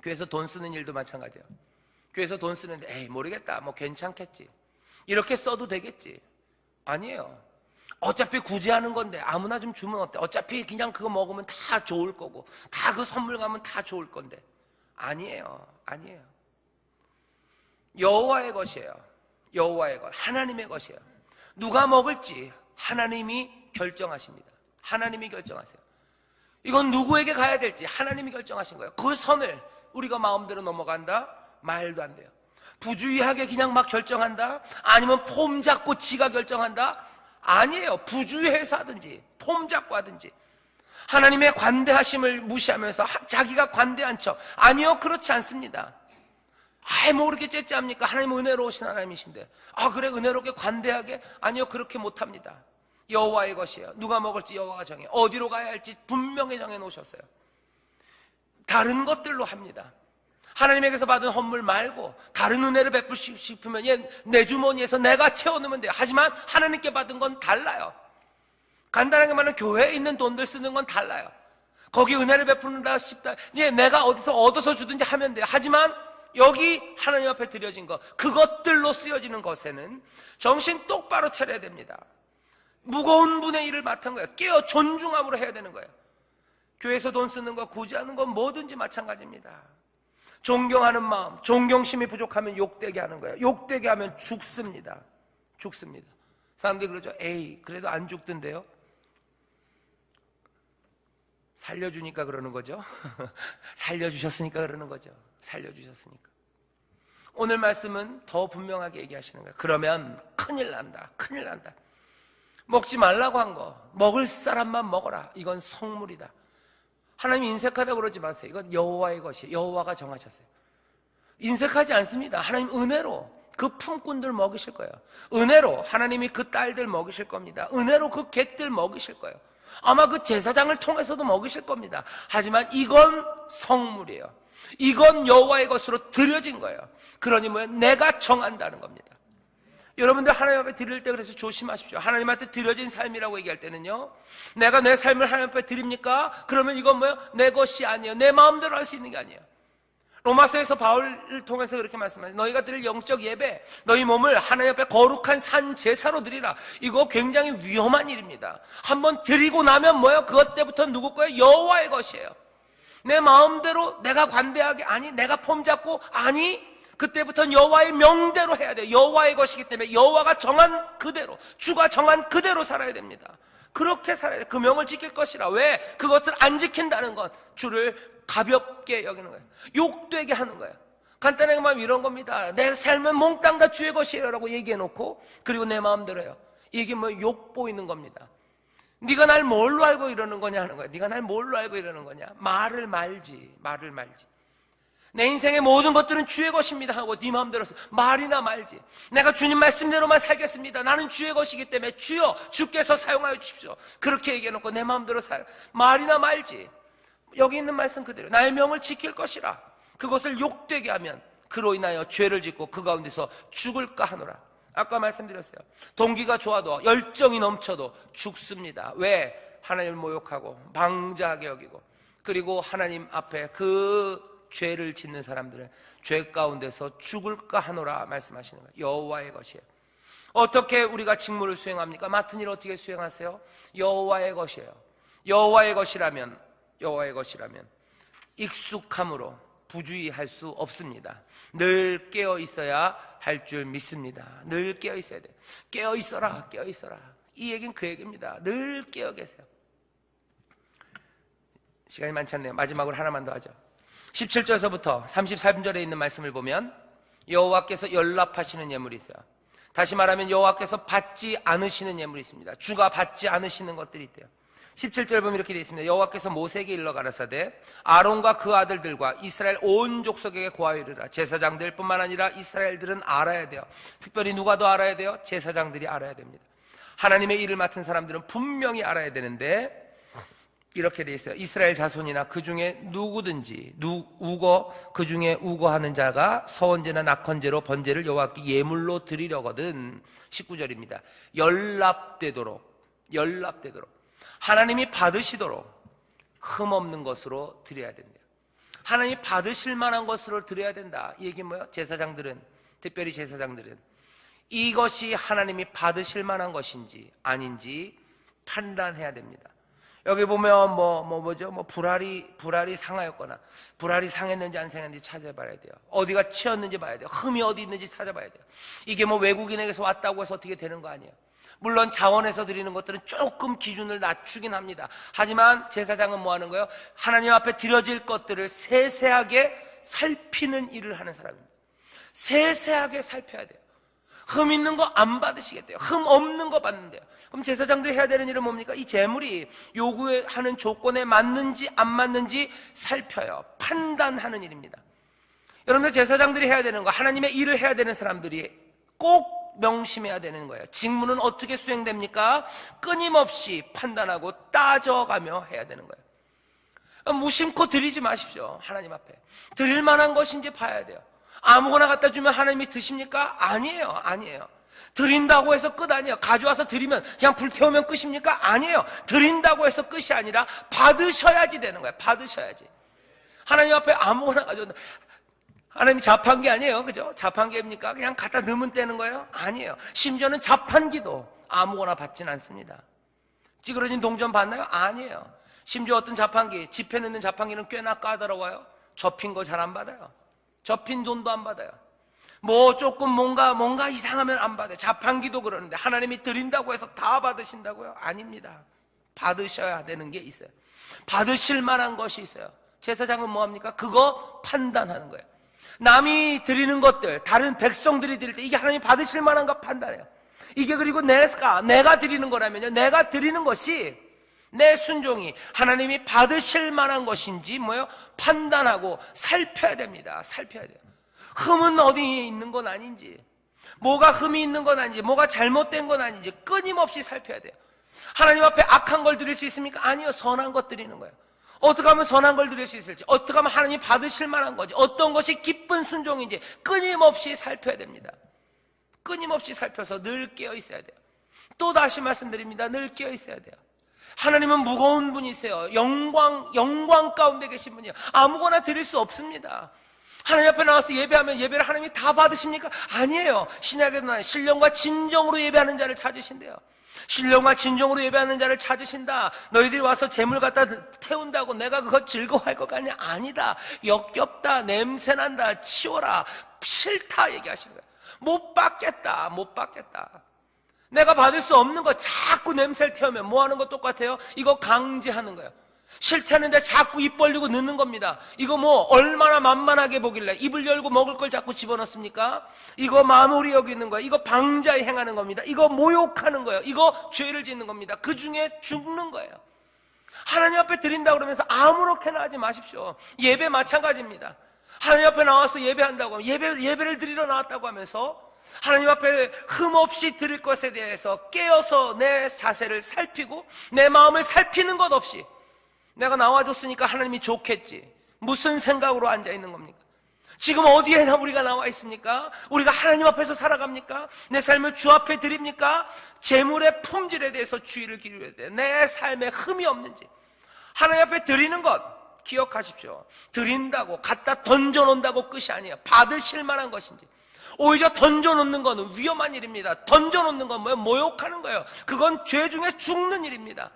교회에서 돈 쓰는 일도 마찬가지예요. 교회에서 돈 쓰는데 에이 모르겠다 뭐 괜찮겠지, 이렇게 써도 되겠지. 아니에요. 어차피 굳이 하는 건데 아무나 좀 주면 어때? 어차피 그냥 그거 먹으면 다 좋을 거고 다 그 선물 가면 다 좋을 건데. 아니에요. 여호와의 것이에요. 여호와의 것, 하나님의 것이에요. 누가 먹을지 하나님이 결정하십니다. 하나님이 결정하세요. 이건 누구에게 가야 될지 하나님이 결정하신 거예요. 그 선을 우리가 마음대로 넘어간다? 말도 안 돼요. 부주의하게 그냥 막 결정한다? 아니면 폼 잡고 지가 결정한다? 아니에요. 부주의해서 하든지 폼 잡고 하든지, 하나님의 관대하심을 무시하면서 자기가 관대한 척, 아니요, 그렇지 않습니다. 모르게 째째합니까? 하나님 은혜로우신 하나님이신데 그래 은혜롭게 관대하게? 아니요, 그렇게 못합니다. 여호와의 것이에요. 누가 먹을지 여호와가 정해, 어디로 가야 할지 분명히 정해 놓으셨어요. 다른 것들로 합니다. 하나님에게서 받은 헌물 말고 다른 은혜를 베풀고 싶으면 내 주머니에서 내가 채워넣으면 돼요. 하지만 하나님께 받은 건 달라요. 간단하게 말하면 교회에 있는 돈들 쓰는 건 달라요. 거기 은혜를 베푸는다 싶다, 내가 어디서 얻어서 주든지 하면 돼요. 하지만 여기 하나님 앞에 드려진 것, 그것들로 쓰여지는 것에는 정신 똑바로 차려야 됩니다. 무거운 분의 일을 맡은 거예요. 깨어 존중함으로 해야 되는 거예요. 교회에서 돈 쓰는 거, 구제하는 건 뭐든지 마찬가지입니다. 존경하는 마음, 존경심이 부족하면 욕되게 하는 거예요. 욕되게 하면 죽습니다. 사람들이 그러죠. 에이 그래도 안 죽던데요. 살려주니까 그러는 거죠. 살려주셨으니까 그러는 거죠. 살려주셨으니까. 오늘 말씀은 더 분명하게 얘기하시는 거예요. 그러면 큰일 난다. 먹지 말라고 한 거 먹을 사람만 먹어라. 이건 성물이다. 하나님 인색하다고 그러지 마세요. 이건 여호와의 것이에요. 여호와가 정하셨어요. 인색하지 않습니다. 하나님 은혜로 그 품꾼들 먹이실 거예요. 은혜로 하나님이 그 딸들 먹이실 겁니다. 은혜로 그 객들 먹이실 거예요. 아마 그 제사장을 통해서도 먹이실 겁니다. 하지만 이건 성물이에요. 이건 여호와의 것으로 드려진 거예요. 그러니 내가 정한다는 겁니다. 여러분들 하나님 앞에 드릴 때 그래서 조심하십시오. 하나님한테 드려진 삶이라고 얘기할 때는요, 내가 내 삶을 하나님 앞에 드립니까? 그러면 이건 내 것이 아니에요. 내 마음대로 할 수 있는 게 아니에요. 로마서에서 바울을 통해서 그렇게 말씀하세요. 너희가 드릴 영적 예배, 너희 몸을 하나님 앞에 거룩한 산 제사로 드리라. 이거 굉장히 위험한 일입니다. 한번 드리고 나면 그것 때부터 누구 거예요? 여호와의 것이에요. 내 마음대로 내가 관대하게, 아니 내가 폼 잡고, 아니 그때부터는 여호와의 명대로 해야 돼요. 여호와의 것이기 때문에 여호와가 정한 그대로, 주가 정한 그대로 살아야 됩니다. 그렇게 살아야 돼요. 그 명을 지킬 것이라. 왜? 그것을 안 지킨다는 건 주를 가볍게 여기는 거예요. 욕되게 하는 거예요. 간단하게 말하면 이런 겁니다. 내 삶은 몽땅 다 주의 것이에요 라고 얘기해놓고 그리고 내 마음대로 해요. 이게 욕 보이는 겁니다. 네가 날 뭘로 알고 이러는 거냐 하는 거예요. 네가 날 뭘로 알고 이러는 거냐. 말을 말지. 내 인생의 모든 것들은 주의 것입니다 하고 네 마음대로 말이나 말지. 내가 주님 말씀대로만 살겠습니다. 나는 주의 것이기 때문에 주여 주께서 사용하여 주십시오. 그렇게 얘기해놓고 내 마음대로 말이나 말지. 여기 있는 말씀 그대로 나의 명을 지킬 것이라. 그것을 욕되게 하면 그로 인하여 죄를 짓고 그 가운데서 죽을까 하노라. 아까 말씀드렸어요. 동기가 좋아도 열정이 넘쳐도 죽습니다. 왜? 하나님을 모욕하고 방자하게 여기고, 그리고 하나님 앞에 그 죄를 짓는 사람들은 죄 가운데서 죽을까 하노라 말씀하시는 거예요. 여호와의 것이에요. 어떻게 우리가 직무를 수행합니까? 맡은 일 어떻게 수행하세요? 여호와의 것이에요. 여호와의 것이라면 익숙함으로 부주의할 수 없습니다. 늘 깨어 있어야 할 줄 믿습니다. 늘 깨어 있어야 돼요. 깨어 있어라, 깨어 있어라. 이 얘기는 그 얘기입니다. 늘 깨어 계세요. 시간이 많지 않네요. 마지막으로 하나만 더 하죠. 17절에서부터 33절에 있는 말씀을 보면 여호와께서 연락하시는 예물이 있어요. 다시 말하면 여호와께서 받지 않으시는 예물이 있습니다. 주가 받지 않으시는 것들이 있대요. 17절 보면 이렇게 되어 있습니다. 여호와께서 모세에게 일러 가라사대 아론과 그 아들들과 이스라엘 온 족속에게 고하이르라. 제사장들 뿐만 아니라 이스라엘들은 알아야 돼요. 특별히 누가 더 알아야 돼요? 제사장들이 알아야 됩니다. 하나님의 일을 맡은 사람들은 분명히 알아야 되는데 이렇게 되어 있어요. 이스라엘 자손이나 그 중에 누구든지 그 중에 우거하는 자가 서원제나 낙헌제로 번제를 여호와께 예물로 드리려거든. 19절입니다. 연납되도록 하나님이 받으시도록 흠없는 것으로 드려야 된대요. 하나님이 받으실 만한 것으로 드려야 된다. 이 얘기는 뭐예요? 특별히 제사장들은 이것이 하나님이 받으실 만한 것인지 아닌지 판단해야 됩니다. 여기 보면 불알이 상하였거나 불알이 상했는지 안 상했는지 찾아봐야 돼요. 어디가 튀었는지 봐야 돼요. 흠이 어디 있는지 찾아봐야 돼요. 이게 외국인에게서 왔다고 해서 어떻게 되는 거 아니에요. 물론 자원에서 드리는 것들은 조금 기준을 낮추긴 합니다. 하지만 제사장은 뭐 하는 거예요? 하나님 앞에 드려질 것들을 세세하게 살피는 일을 하는 사람입니다. 세세하게 살펴야 돼요. 흠 있는 거 안 받으시겠대요. 흠 없는 거 받는데요. 그럼 제사장들이 해야 되는 일은 뭡니까? 이 제물이 요구하는 조건에 맞는지 안 맞는지 살펴요. 판단하는 일입니다. 여러분들 제사장들이 해야 되는 거, 하나님의 일을 해야 되는 사람들이 꼭 명심해야 되는 거예요. 직무는 어떻게 수행됩니까? 끊임없이 판단하고 따져가며 해야 되는 거예요. 무심코 드리지 마십시오. 하나님 앞에 드릴 만한 것인지 봐야 돼요. 아무거나 갖다 주면 하나님이 드십니까? 아니에요. 드린다고 해서 끝 아니에요. 가져와서 드리면 그냥 불태우면 끝입니까? 아니에요. 드린다고 해서 끝이 아니라 받으셔야지 되는 거예요. 받으셔야지. 하나님 앞에 아무거나 가져온다. 하나님이 자판기 아니에요. 그죠? 자판기입니까? 그냥 갖다 넣으면 되는 거예요? 아니에요. 심지어는 자판기도 아무거나 받진 않습니다. 찌그러진 동전 받나요? 아니에요. 심지어 어떤 자판기, 지폐 넣는 자판기는 꽤나 까다로워요. 접힌 거 잘 안 받아요. 접힌 돈도 안 받아요. 조금 뭔가 이상하면 안 받아요. 자판기도 그러는데 하나님이 드린다고 해서 다 받으신다고요? 아닙니다. 받으셔야 되는 게 있어요. 받으실 만한 것이 있어요. 제사장은 뭐합니까? 그거 판단하는 거예요. 남이 드리는 것들, 다른 백성들이 드릴 때 이게 하나님 받으실 만한가 판단해요. 이게 그리고 내가 드리는 거라면요, 내가 드리는 것이 내 순종이 하나님이 받으실 만한 것인지 판단하고 살펴야 됩니다. 살펴야 돼요. 흠은 어디에 있는 건 아닌지, 뭐가 흠이 있는 건 아닌지, 뭐가 잘못된 건 아닌지 끊임없이 살펴야 돼요. 하나님 앞에 악한 걸 드릴 수 있습니까? 아니요. 선한 것 드리는 거예요. 어떻게 하면 선한 걸 드릴 수 있을지, 어떻게 하면 하나님이 받으실 만한 거지, 어떤 것이 기쁜 순종인지 끊임없이 살펴야 됩니다. 끊임없이 살펴서 늘 깨어 있어야 돼요. 또 다시 말씀드립니다. 늘 깨어 있어야 돼요. 하나님은 무거운 분이세요. 영광 가운데 계신 분이에요. 아무거나 드릴 수 없습니다. 하나님 앞에 나와서 예배하면 예배를 하나님이 다 받으십니까? 아니에요. 신약에는 신령과 진정으로 예배하는 자를 찾으신대요. 신령과 진정으로 예배하는 자를 찾으신다. 너희들이 와서 재물 갖다 태운다고 내가 그거 즐거워할 것 같냐? 아니다. 역겹다. 냄새난다. 치워라. 싫다 얘기하시는 거예요. 못 받겠다. 내가 받을 수 없는 거 자꾸 냄새를 태우면 뭐 하는 거 똑같아요? 이거 강제하는 거예요. 싫다는데 자꾸 입 벌리고 넣는 겁니다. 이거 얼마나 만만하게 보길래 입을 열고 먹을 걸 자꾸 집어넣습니까? 이거 마무리 여기는 거예요. 이거 방자에 행하는 겁니다. 이거 모욕하는 거예요. 이거 죄를 짓는 겁니다. 그 중에 죽는 거예요. 하나님 앞에 드린다 그러면서 아무렇게나 하지 마십시오. 예배 마찬가지입니다. 하나님 앞에 나와서 예배한다고 하면 예배를 드리러 나왔다고 하면서 하나님 앞에 흠없이 드릴 것에 대해서 깨어서 내 자세를 살피고 내 마음을 살피는 것 없이 내가 나와줬으니까 하나님이 좋겠지, 무슨 생각으로 앉아있는 겁니까? 지금 어디에 우리가 나와 있습니까? 우리가 하나님 앞에서 살아갑니까? 내 삶을 주 앞에 드립니까? 재물의 품질에 대해서 주의를 기울여야 돼. 내 삶에 흠이 없는지. 하나님 앞에 드리는 것 기억하십시오. 드린다고 갖다 던져놓는다고 끝이 아니에요. 받으실 만한 것인지. 오히려 던져놓는 것은 위험한 일입니다. 던져놓는 건 뭐예요? 모욕하는 거예요. 그건 죄 중에 죽는 일입니다.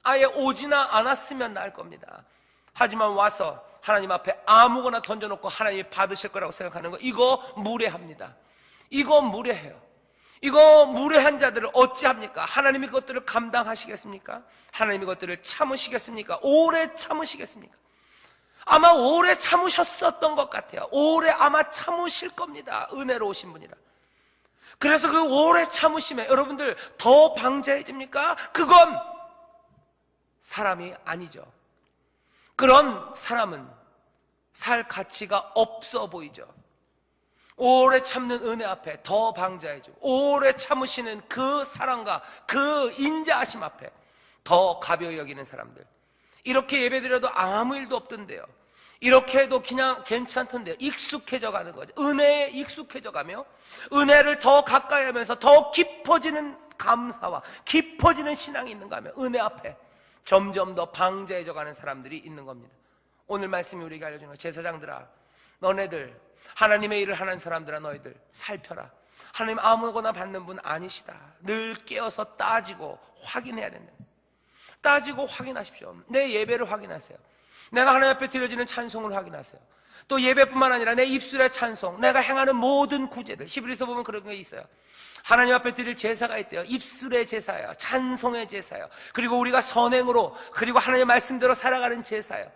아예 오지나 않았으면 나을 겁니다. 하지만 와서 하나님 앞에 아무거나 던져놓고 하나님이 받으실 거라고 생각하는 거, 이거 무례합니다. 이거 무례해요. 이거 무례한 자들을 어찌합니까? 하나님이 그것들을 감당하시겠습니까? 하나님이 그것들을 참으시겠습니까? 오래 참으시겠습니까? 아마 오래 참으셨었던 것 같아요. 오래 아마 참으실 겁니다. 은혜로우신 분이라. 그래서 그 오래 참으심에 여러분들 더 방자해집니까? 그건 사람이 아니죠. 그런 사람은 살 가치가 없어 보이죠. 오래 참는 은혜 앞에 더 방자해지고, 오래 참으시는 그 사랑과 그 인자하심 앞에 더 가벼이 여기는 사람들, 이렇게 예배드려도 아무 일도 없던데요, 이렇게 해도 그냥 괜찮던데요, 익숙해져 가는 거죠. 은혜에 익숙해져 가며 은혜를 더 가까이 하면서 더 깊어지는 감사와 깊어지는 신앙이 있는가 하면 은혜 앞에 점점 더 방자해져 가는 사람들이 있는 겁니다. 오늘 말씀이 우리에게 알려주는 거예요. 제사장들아, 너네들, 하나님의 일을 하는 사람들아, 너희들 살펴라. 하나님 아무거나 받는 분 아니시다. 늘 깨어서 따지고 확인해야 된다. 따지고 확인하십시오. 내 예배를 확인하세요. 내가 하나님 앞에 드려지는 찬송을 확인하세요. 또 예배뿐만 아니라 내 입술의 찬송, 내가 행하는 모든 구제들, 히브리서 보면 그런 게 있어요. 하나님 앞에 드릴 제사가 있대요. 입술의 제사예요. 찬송의 제사예요. 그리고 우리가 선행으로, 그리고 하나님의 말씀대로 살아가는 제사예요.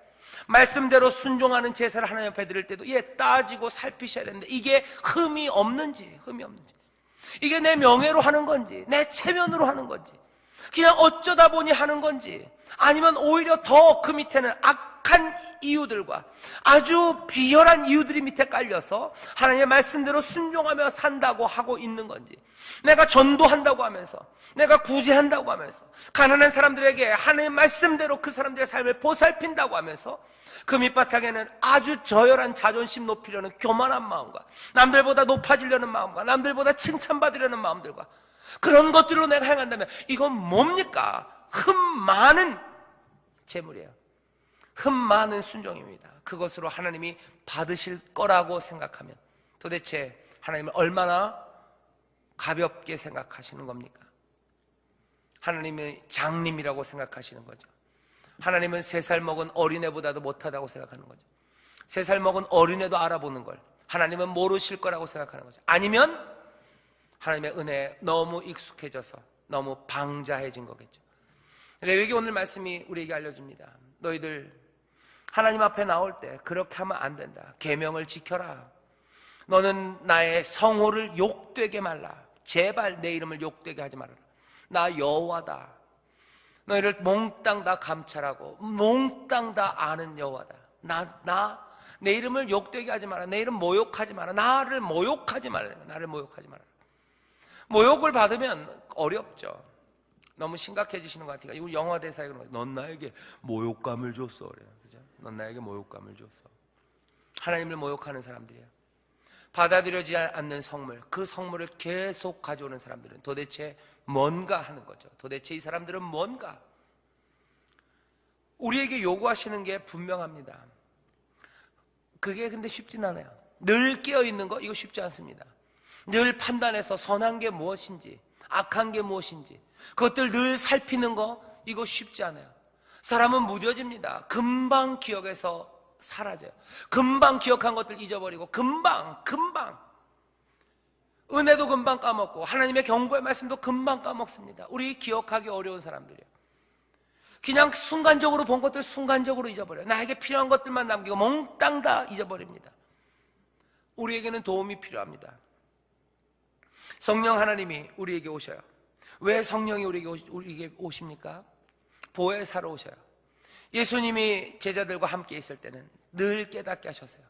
말씀대로 순종하는 제사를 하나님 앞에 드릴 때도 따지고 살피셔야 되는데, 이게 흠이 없는지 이게 내 명예로 하는 건지 내 체면으로 하는 건지 그냥 어쩌다 보니 하는 건지, 아니면 오히려 더 그 밑에는 악한 이유들과 아주 비열한 이유들이 밑에 깔려서 하나님의 말씀대로 순종하며 산다고 하고 있는 건지, 내가 전도한다고 하면서, 내가 구제한다고 하면서, 가난한 사람들에게 하나님의 말씀대로 그 사람들의 삶을 보살핀다고 하면서 그 밑바탕에는 아주 저열한 자존심 높이려는 교만한 마음과 남들보다 높아지려는 마음과 남들보다 칭찬받으려는 마음들과 그런 것들로 내가 행한다면 이건 뭡니까? 흠 많은 재물이에요. 흠 많은 순종입니다. 그것으로 하나님이 받으실 거라고 생각하면 도대체 하나님을 얼마나 가볍게 생각하시는 겁니까? 하나님의 장님이라고 생각하시는 거죠. 하나님은 3살 먹은 어린애보다도 못하다고 생각하는 거죠. 3살 먹은 어린애도 알아보는 걸 하나님은 모르실 거라고 생각하는 거죠. 아니면 하나님의 은혜에 너무 익숙해져서 너무 방자해진 거겠죠. 레위기 오늘 말씀이 우리에게 알려줍니다. 너희들 하나님 앞에 나올 때 그렇게 하면 안 된다. 계명을 지켜라. 너는 나의 성호를 욕되게 말라. 제발 내 이름을 욕되게 하지 말아라. 나 여호와다. 너희를 몽땅 다 감찰하고 몽땅 다 아는 여호와다. 내 이름을 욕되게 하지 마라. 내 이름 모욕하지 마라. 나를 모욕하지 말라. 나를 모욕하지 마라. 모욕을 받으면 어렵죠. 너무 심각해지시는 것 같아요. 이거 영화 대사에 그런 거예요. 넌 나에게 모욕감을 줬어. 그래요. 그죠? 넌 나에게 모욕감을 줬어. 하나님을 모욕하는 사람들이에요. 받아들여지지 않는 성물, 그 성물을 계속 가져오는 사람들은 도대체 뭔가 하는 거죠. 도대체 이 사람들은 뭔가? 우리에게 요구하시는 게 분명합니다. 그게 근데 쉽진 않아요. 늘 깨어있는 거, 이거 쉽지 않습니다. 늘 판단해서 선한 게 무엇인지 악한 게 무엇인지 그것들 늘 살피는 거, 이거 쉽지 않아요. 사람은 무뎌집니다. 금방 기억에서 사라져요. 금방 기억한 것들 잊어버리고 금방 은혜도 금방 까먹고 하나님의 경고의 말씀도 금방 까먹습니다. 우리 기억하기 어려운 사람들이에요. 그냥 순간적으로 본 것들 순간적으로 잊어버려요. 나에게 필요한 것들만 남기고 몽땅 다 잊어버립니다. 우리에게는 도움이 필요합니다. 성령 하나님이 우리에게 오셔요. 왜 성령이 우리에게 오십니까? 보혜사로 오셔요. 예수님이 제자들과 함께 있을 때는 늘 깨닫게 하셨어요.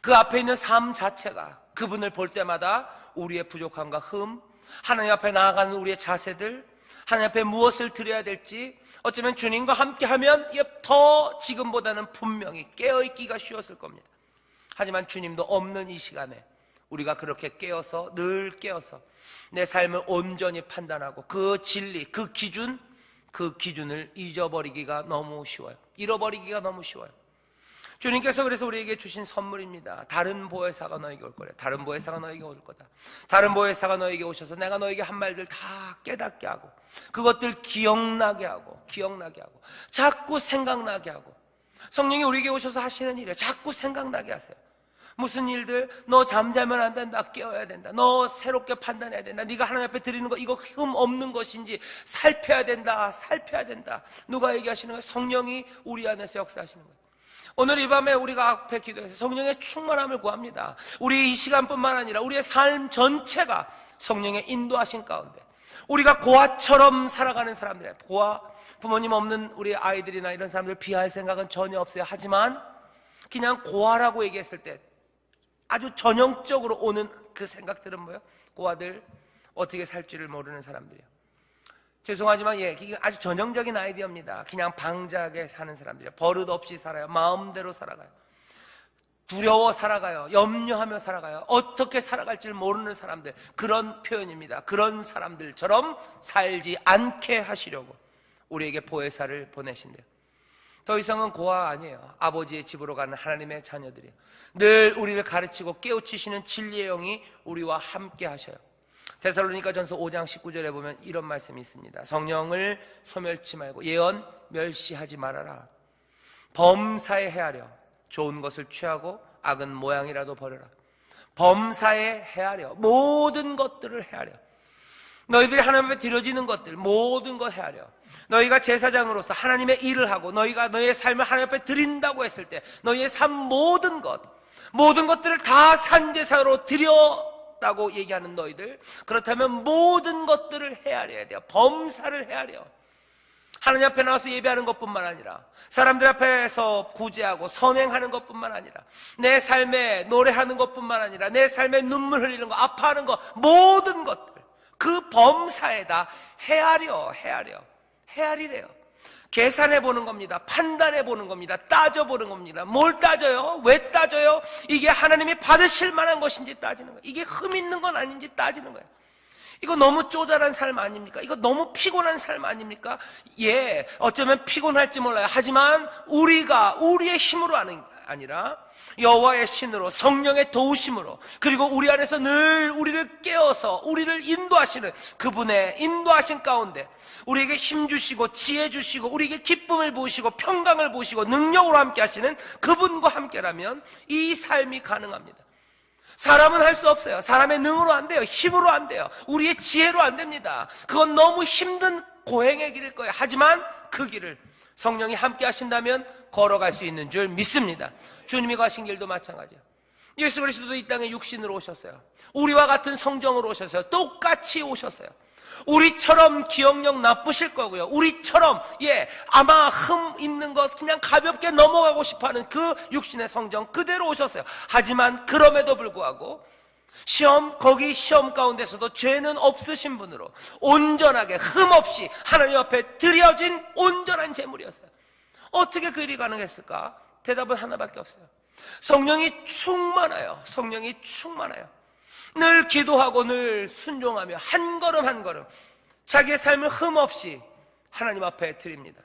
그 앞에 있는 삶 자체가 그분을 볼 때마다 우리의 부족함과 흠, 하나님 앞에 나아가는 우리의 자세들, 하나님 앞에 무엇을 드려야 될지, 어쩌면 주님과 함께하면 더 지금보다는 분명히 깨어있기가 쉬웠을 겁니다. 하지만 주님도 없는 이 시간에 우리가 그렇게 깨어서, 늘 깨어서 내 삶을 온전히 판단하고 그 진리, 그 기준을 잊어버리기가 너무 쉬워요. 잃어버리기가 너무 쉬워요. 주님께서 그래서 우리에게 주신 선물입니다. 다른 보혜사가 너에게 올 거래. 다른 보혜사가 너에게 올 거다. 다른 보혜사가 너에게 오셔서 내가 너에게 한 말들 다 깨닫게 하고, 그것들 기억나게 하고 자꾸 생각나게 하고. 성령이 우리에게 오셔서 하시는 일이에요. 자꾸 생각나게 하세요. 무슨 일들? 너 잠자면 안 된다. 깨워야 된다. 너 새롭게 판단해야 된다. 네가 하나님 앞에 드리는 거 이거 흠 없는 것인지 살펴야 된다. 누가 얘기하시는 거예요? 성령이 우리 안에서 역사하시는 거예요. 오늘 이 밤에 우리가 앞에 기도해서 성령의 충만함을 구합니다. 우리 이 시간뿐만 아니라 우리의 삶 전체가 성령의 인도하신 가운데 우리가 고아처럼 살아가는 사람들이에요. 고아, 부모님 없는 우리 아이들이나 이런 사람들 비하할 생각은 전혀 없어요. 하지만 그냥 고아라고 얘기했을 때 아주 전형적으로 오는 그 생각들은 뭐예요? 고아들 어떻게 살지를 모르는 사람들이에요. 죄송하지만 이게 아주 전형적인 아이디어입니다. 그냥 방자하게 사는 사람들이에요. 버릇 없이 살아요. 마음대로 살아가요. 두려워 살아가요. 염려하며 살아가요. 어떻게 살아갈지를 모르는 사람들, 그런 표현입니다. 그런 사람들처럼 살지 않게 하시려고 우리에게 보혜사를 보내신대요. 더 이상은 고아 아니에요. 아버지의 집으로 가는 하나님의 자녀들이에요. 늘 우리를 가르치고 깨우치시는 진리의 영이 우리와 함께 하셔요. 데살로니가전서 5장 19절에 보면 이런 말씀이 있습니다. 성령을 소멸치 말고 예언 멸시하지 말아라. 범사에 헤아려 좋은 것을 취하고 악은 모양이라도 버려라. 범사에 헤아려 모든 것들을 헤아려. 너희들이 하나님 앞에 드려지는 것들 모든 것 헤아려. 너희가 제사장으로서 하나님의 일을 하고 너희가 너희의 삶을 하나님 앞에 드린다고 했을 때 너희의 삶 모든 것들을 다 산제사로 드렸다고 얘기하는 너희들, 그렇다면 모든 것들을 헤아려야 돼요. 범사를 헤아려. 하나님 앞에 나와서 예배하는 것뿐만 아니라 사람들 앞에서 구제하고 선행하는 것뿐만 아니라 내 삶에 노래하는 것뿐만 아니라 내 삶에 눈물 흘리는 거, 아파하는 거, 모든 것들 그 범사에다 헤아리래요. 계산해 보는 겁니다. 판단해 보는 겁니다. 따져 보는 겁니다. 뭘 따져요? 왜 따져요? 이게 하나님이 받으실 만한 것인지 따지는 거예요. 이게 흠 있는 건 아닌지 따지는 거예요. 이거 너무 쪼잘한 삶 아닙니까? 이거 너무 피곤한 삶 아닙니까? 예, 어쩌면 피곤할지 몰라요. 하지만 우리가 우리의 힘으로 아니라 여호와의 신으로, 성령의 도우심으로, 그리고 우리 안에서 늘 우리를 깨워서 우리를 인도하시는 그분의 인도하신 가운데 우리에게 힘 주시고 지혜 주시고 우리에게 기쁨을 부으시고 평강을 부으시고 능력으로 함께 하시는 그분과 함께라면 이 삶이 가능합니다. 사람은 할 수 없어요. 사람의 능으로 안 돼요. 힘으로 안 돼요. 우리의 지혜로 안 됩니다. 그건 너무 힘든 고행의 길일 거예요. 하지만 그 길을 성령이 함께 하신다면 걸어갈 수 있는 줄 믿습니다. 주님이 가신 길도 마찬가지예요. 예수 그리스도도 이 땅에 육신으로 오셨어요. 우리와 같은 성정으로 오셨어요. 똑같이 오셨어요. 우리처럼 기억력 나쁘실 거고요. 우리처럼 아마 흠 있는 것 그냥 가볍게 넘어가고 싶어하는 그 육신의 성정 그대로 오셨어요. 하지만 그럼에도 불구하고 거기 시험 가운데서도 죄는 없으신 분으로 온전하게 흠 없이 하나님 앞에 드려진 온전한 제물이었어요. 어떻게 그 일이 가능했을까? 대답은 하나밖에 없어요. 성령이 충만해요. 늘 기도하고 늘 순종하며 한 걸음 한 걸음 자기의 삶을 흠 없이 하나님 앞에 드립니다.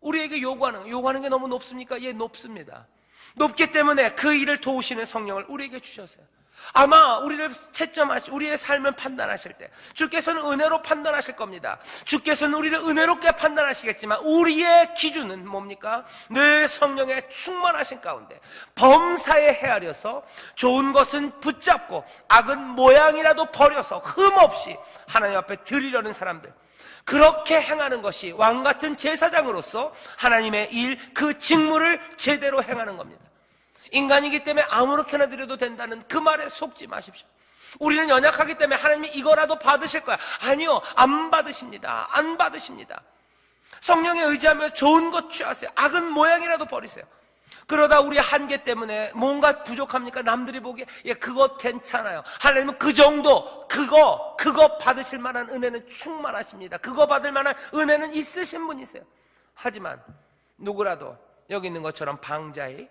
우리에게 요구하는 게 너무 높습니까? 예, 높습니다. 높기 때문에 그 일을 도우시는 성령을 우리에게 주셨어요. 아마 우리를 우리의 삶을 판단하실 때 주께서는 은혜로 판단하실 겁니다. 주께서는 우리를 은혜롭게 판단하시겠지만 우리의 기준은 뭡니까? 늘 성령의 충만하신 가운데 범사에 헤아려서 좋은 것은 붙잡고 악은 모양이라도 버려서 흠없이 하나님 앞에 드리려는 사람들, 그렇게 행하는 것이 왕같은 제사장으로서 하나님의 일, 그 직무를 제대로 행하는 겁니다. 인간이기 때문에 아무렇게나 드려도 된다는 그 말에 속지 마십시오. 우리는 연약하기 때문에 하나님이 이거라도 받으실 거야. 아니요, 안 받으십니다. 성령에 의지하며 좋은 것 취하세요. 악은 모양이라도 버리세요. 그러다 우리 한계 때문에 뭔가 부족합니까? 남들이 보기에 그것 괜찮아요. 하나님은 그 정도, 그거 받으실 만한 은혜는 충만하십니다. 그거 받을 만한 은혜는 있으신 분이세요. 하지만 누구라도 여기 있는 것처럼 방자히,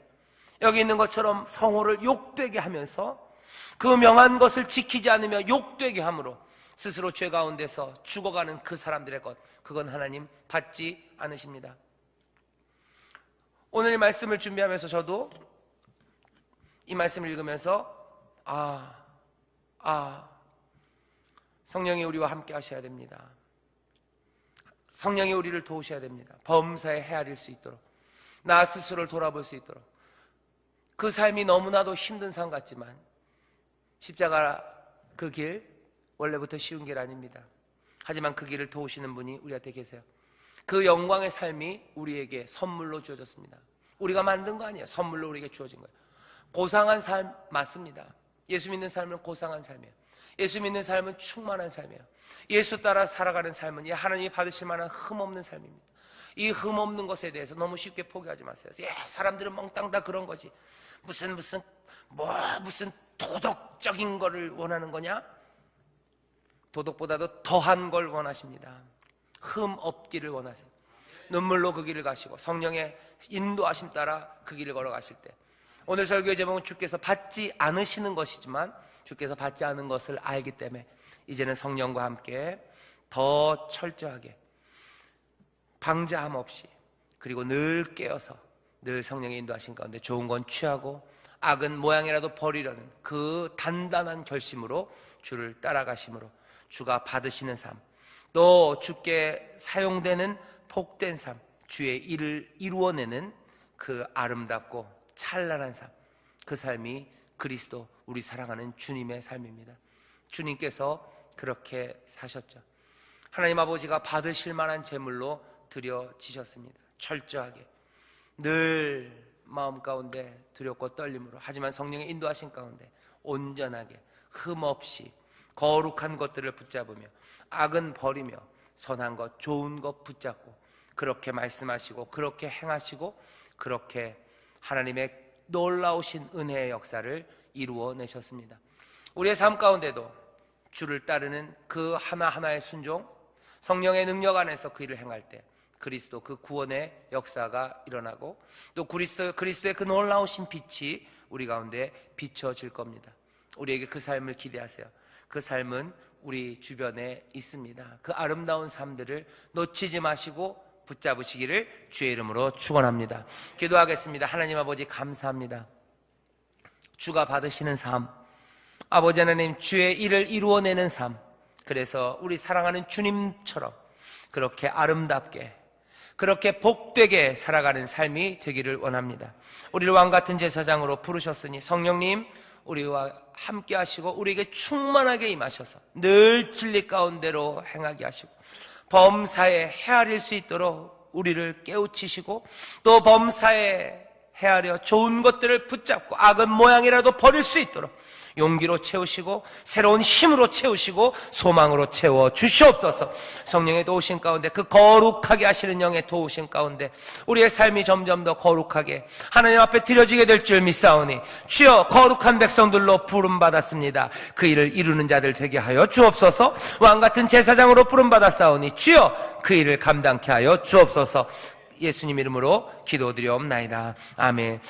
여기 있는 것처럼 성호를 욕되게 하면서 그 명한 것을 지키지 않으며 욕되게 함으로 스스로 죄 가운데서 죽어가는 그 사람들의 것, 그건 하나님 받지 않으십니다. 오늘 이 말씀을 준비하면서 저도 이 말씀을 읽으면서 성령이 우리와 함께 하셔야 됩니다. 성령이 우리를 도우셔야 됩니다. 범사에 헤아릴 수 있도록, 나 스스로를 돌아볼 수 있도록. 그 삶이 너무나도 힘든 삶 같지만 십자가 그 길 원래부터 쉬운 길 아닙니다. 하지만 그 길을 도우시는 분이 우리한테 계세요. 그 영광의 삶이 우리에게 선물로 주어졌습니다. 우리가 만든 거 아니에요. 선물로 우리에게 주어진 거예요. 고상한 삶 맞습니다. 예수 믿는 삶은 고상한 삶이에요. 예수 믿는 삶은 충만한 삶이에요. 예수 따라 살아가는 삶은 하나님이 받으실 만한 흠없는 삶입니다. 이 흠없는 것에 대해서 너무 쉽게 포기하지 마세요. 사람들은 멍땅 다 그런 거지. 무슨 도덕적인 거를 원하는 거냐? 도덕보다도 더한 걸 원하십니다. 흠 없기를 원하세요. 눈물로 그 길을 가시고 성령의 인도하심 따라 그 길을 걸어가실 때, 오늘 설교의 제목은 주께서 받지 않으시는 것이지만 주께서 받지 않은 것을 알기 때문에 이제는 성령과 함께 더 철저하게 방자함 없이, 그리고 늘 깨어서 늘 성령의 인도하신 가운데 좋은 건 취하고 악은 모양이라도 버리려는 그 단단한 결심으로 주를 따라가심으로 주가 받으시는 삶, 또 주께 사용되는 복된 삶, 주의 일을 이루어내는 그 아름답고 찬란한 삶, 그 삶이 그리스도, 우리 사랑하는 주님의 삶입니다. 주님께서 그렇게 사셨죠. 하나님 아버지가 받으실 만한 제물로 드려지셨습니다. 철저하게, 늘 마음 가운데 두렵고 떨림으로, 하지만 성령의 인도하신 가운데 온전하게 흠없이 거룩한 것들을 붙잡으며 악은 버리며 선한 것, 좋은 것 붙잡고 그렇게 말씀하시고 그렇게 행하시고 그렇게 하나님의 놀라우신 은혜의 역사를 이루어내셨습니다. 우리의 삶 가운데도 주를 따르는 그 하나하나의 순종, 성령의 능력 안에서 그 일을 행할 때 그리스도 그 구원의 역사가 일어나고 또 그리스도의 그 놀라우신 빛이 우리 가운데 비춰질 겁니다. 우리에게 그 삶을 기대하세요. 그 삶은 우리 주변에 있습니다. 그 아름다운 삶들을 놓치지 마시고 붙잡으시기를 주의 이름으로 축원합니다. 기도하겠습니다. 하나님 아버지 감사합니다. 주가 받으시는 삶, 아버지 하나님 주의 일을 이루어내는 삶, 그래서 우리 사랑하는 주님처럼 그렇게 아름답게, 그렇게 복되게 살아가는 삶이 되기를 원합니다. 우리를 왕같은 제사장으로 부르셨으니 성령님 우리와 함께 하시고 우리에게 충만하게 임하셔서 늘 진리 가운데로 행하게 하시고 범사에 헤아릴 수 있도록 우리를 깨우치시고 또 범사에 헤아려 좋은 것들을 붙잡고 악은 모양이라도 버릴 수 있도록 용기로 채우시고 새로운 힘으로 채우시고 소망으로 채워 주시옵소서. 성령의 도우심 가운데, 그 거룩하게 하시는 영의 도우심 가운데 우리의 삶이 점점 더 거룩하게 하나님 앞에 드려지게 될 줄 믿사오니 주여 거룩한 백성들로 부름받았습니다. 그 일을 이루는 자들 되게 하여 주옵소서. 왕같은 제사장으로 부름받았사오니 주여 그 일을 감당케 하여 주옵소서. 예수님 이름으로 기도드리옵나이다. 아멘.